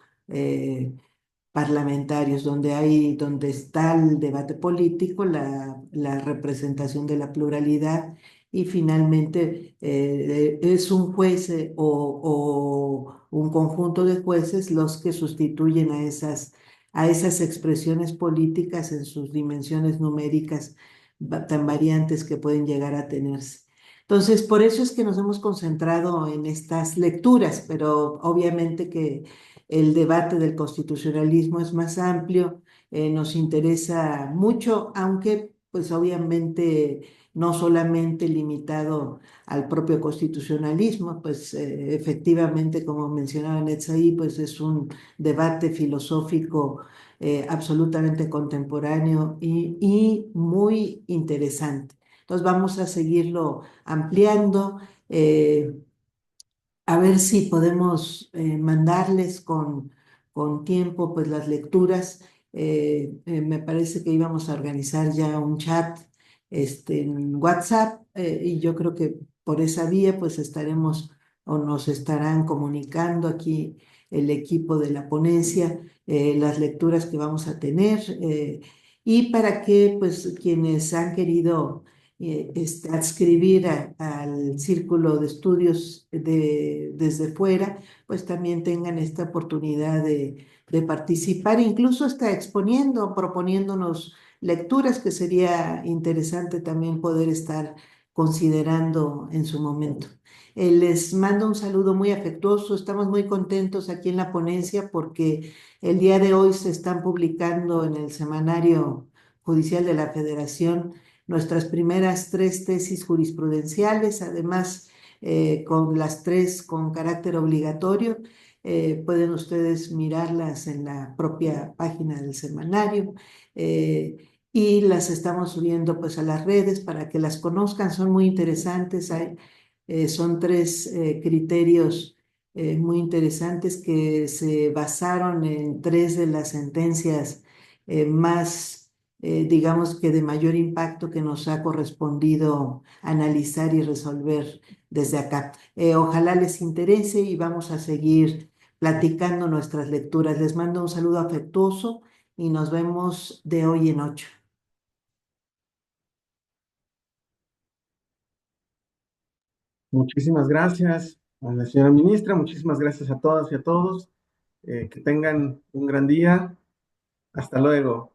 Speaker 12: parlamentarios, donde está el debate político, la representación de la pluralidad, y finalmente es un juez o un conjunto de jueces los que sustituyen a esas expresiones políticas en sus dimensiones numéricas tan variantes que pueden llegar a tenerse. Entonces, por eso es que nos hemos concentrado en estas lecturas, pero obviamente que el debate del constitucionalismo es más amplio, nos interesa mucho, aunque pues obviamente no solamente limitado al propio constitucionalismo, pues efectivamente, como mencionaba Netzaí, pues es un debate filosófico absolutamente contemporáneo y muy interesante. Entonces vamos a seguirlo ampliando. A ver si podemos mandarles con tiempo pues las lecturas. Me parece que íbamos a organizar ya un chat en WhatsApp, y yo creo que por esa vía pues estaremos o nos estarán comunicando aquí el equipo de la ponencia, las lecturas que vamos a tener, y para que pues quienes han querido adscribir al círculo de estudios desde fuera, pues también tengan esta oportunidad de participar, incluso está exponiendo, proponiéndonos lecturas que sería interesante también poder estar considerando en su momento. Les mando un saludo muy afectuoso, estamos muy contentos aquí en la ponencia porque el día de hoy se están publicando en el Semanario Judicial de la Federación nuestras primeras 3 tesis jurisprudenciales, además con las 3 con carácter obligatorio. Pueden ustedes mirarlas en la propia página del semanario, y las estamos subiendo pues a las redes para que las conozcan, son muy interesantes. Son 3 criterios muy interesantes que se basaron en 3 de las sentencias más digamos que de mayor impacto que nos ha correspondido analizar y resolver desde acá. Ojalá les interese y vamos a seguir platicando nuestras lecturas. Les mando un saludo afectuoso y nos vemos de hoy en 8.
Speaker 1: Muchísimas gracias a la señora ministra, muchísimas gracias a todas y a todos. Que tengan un gran día. Hasta luego.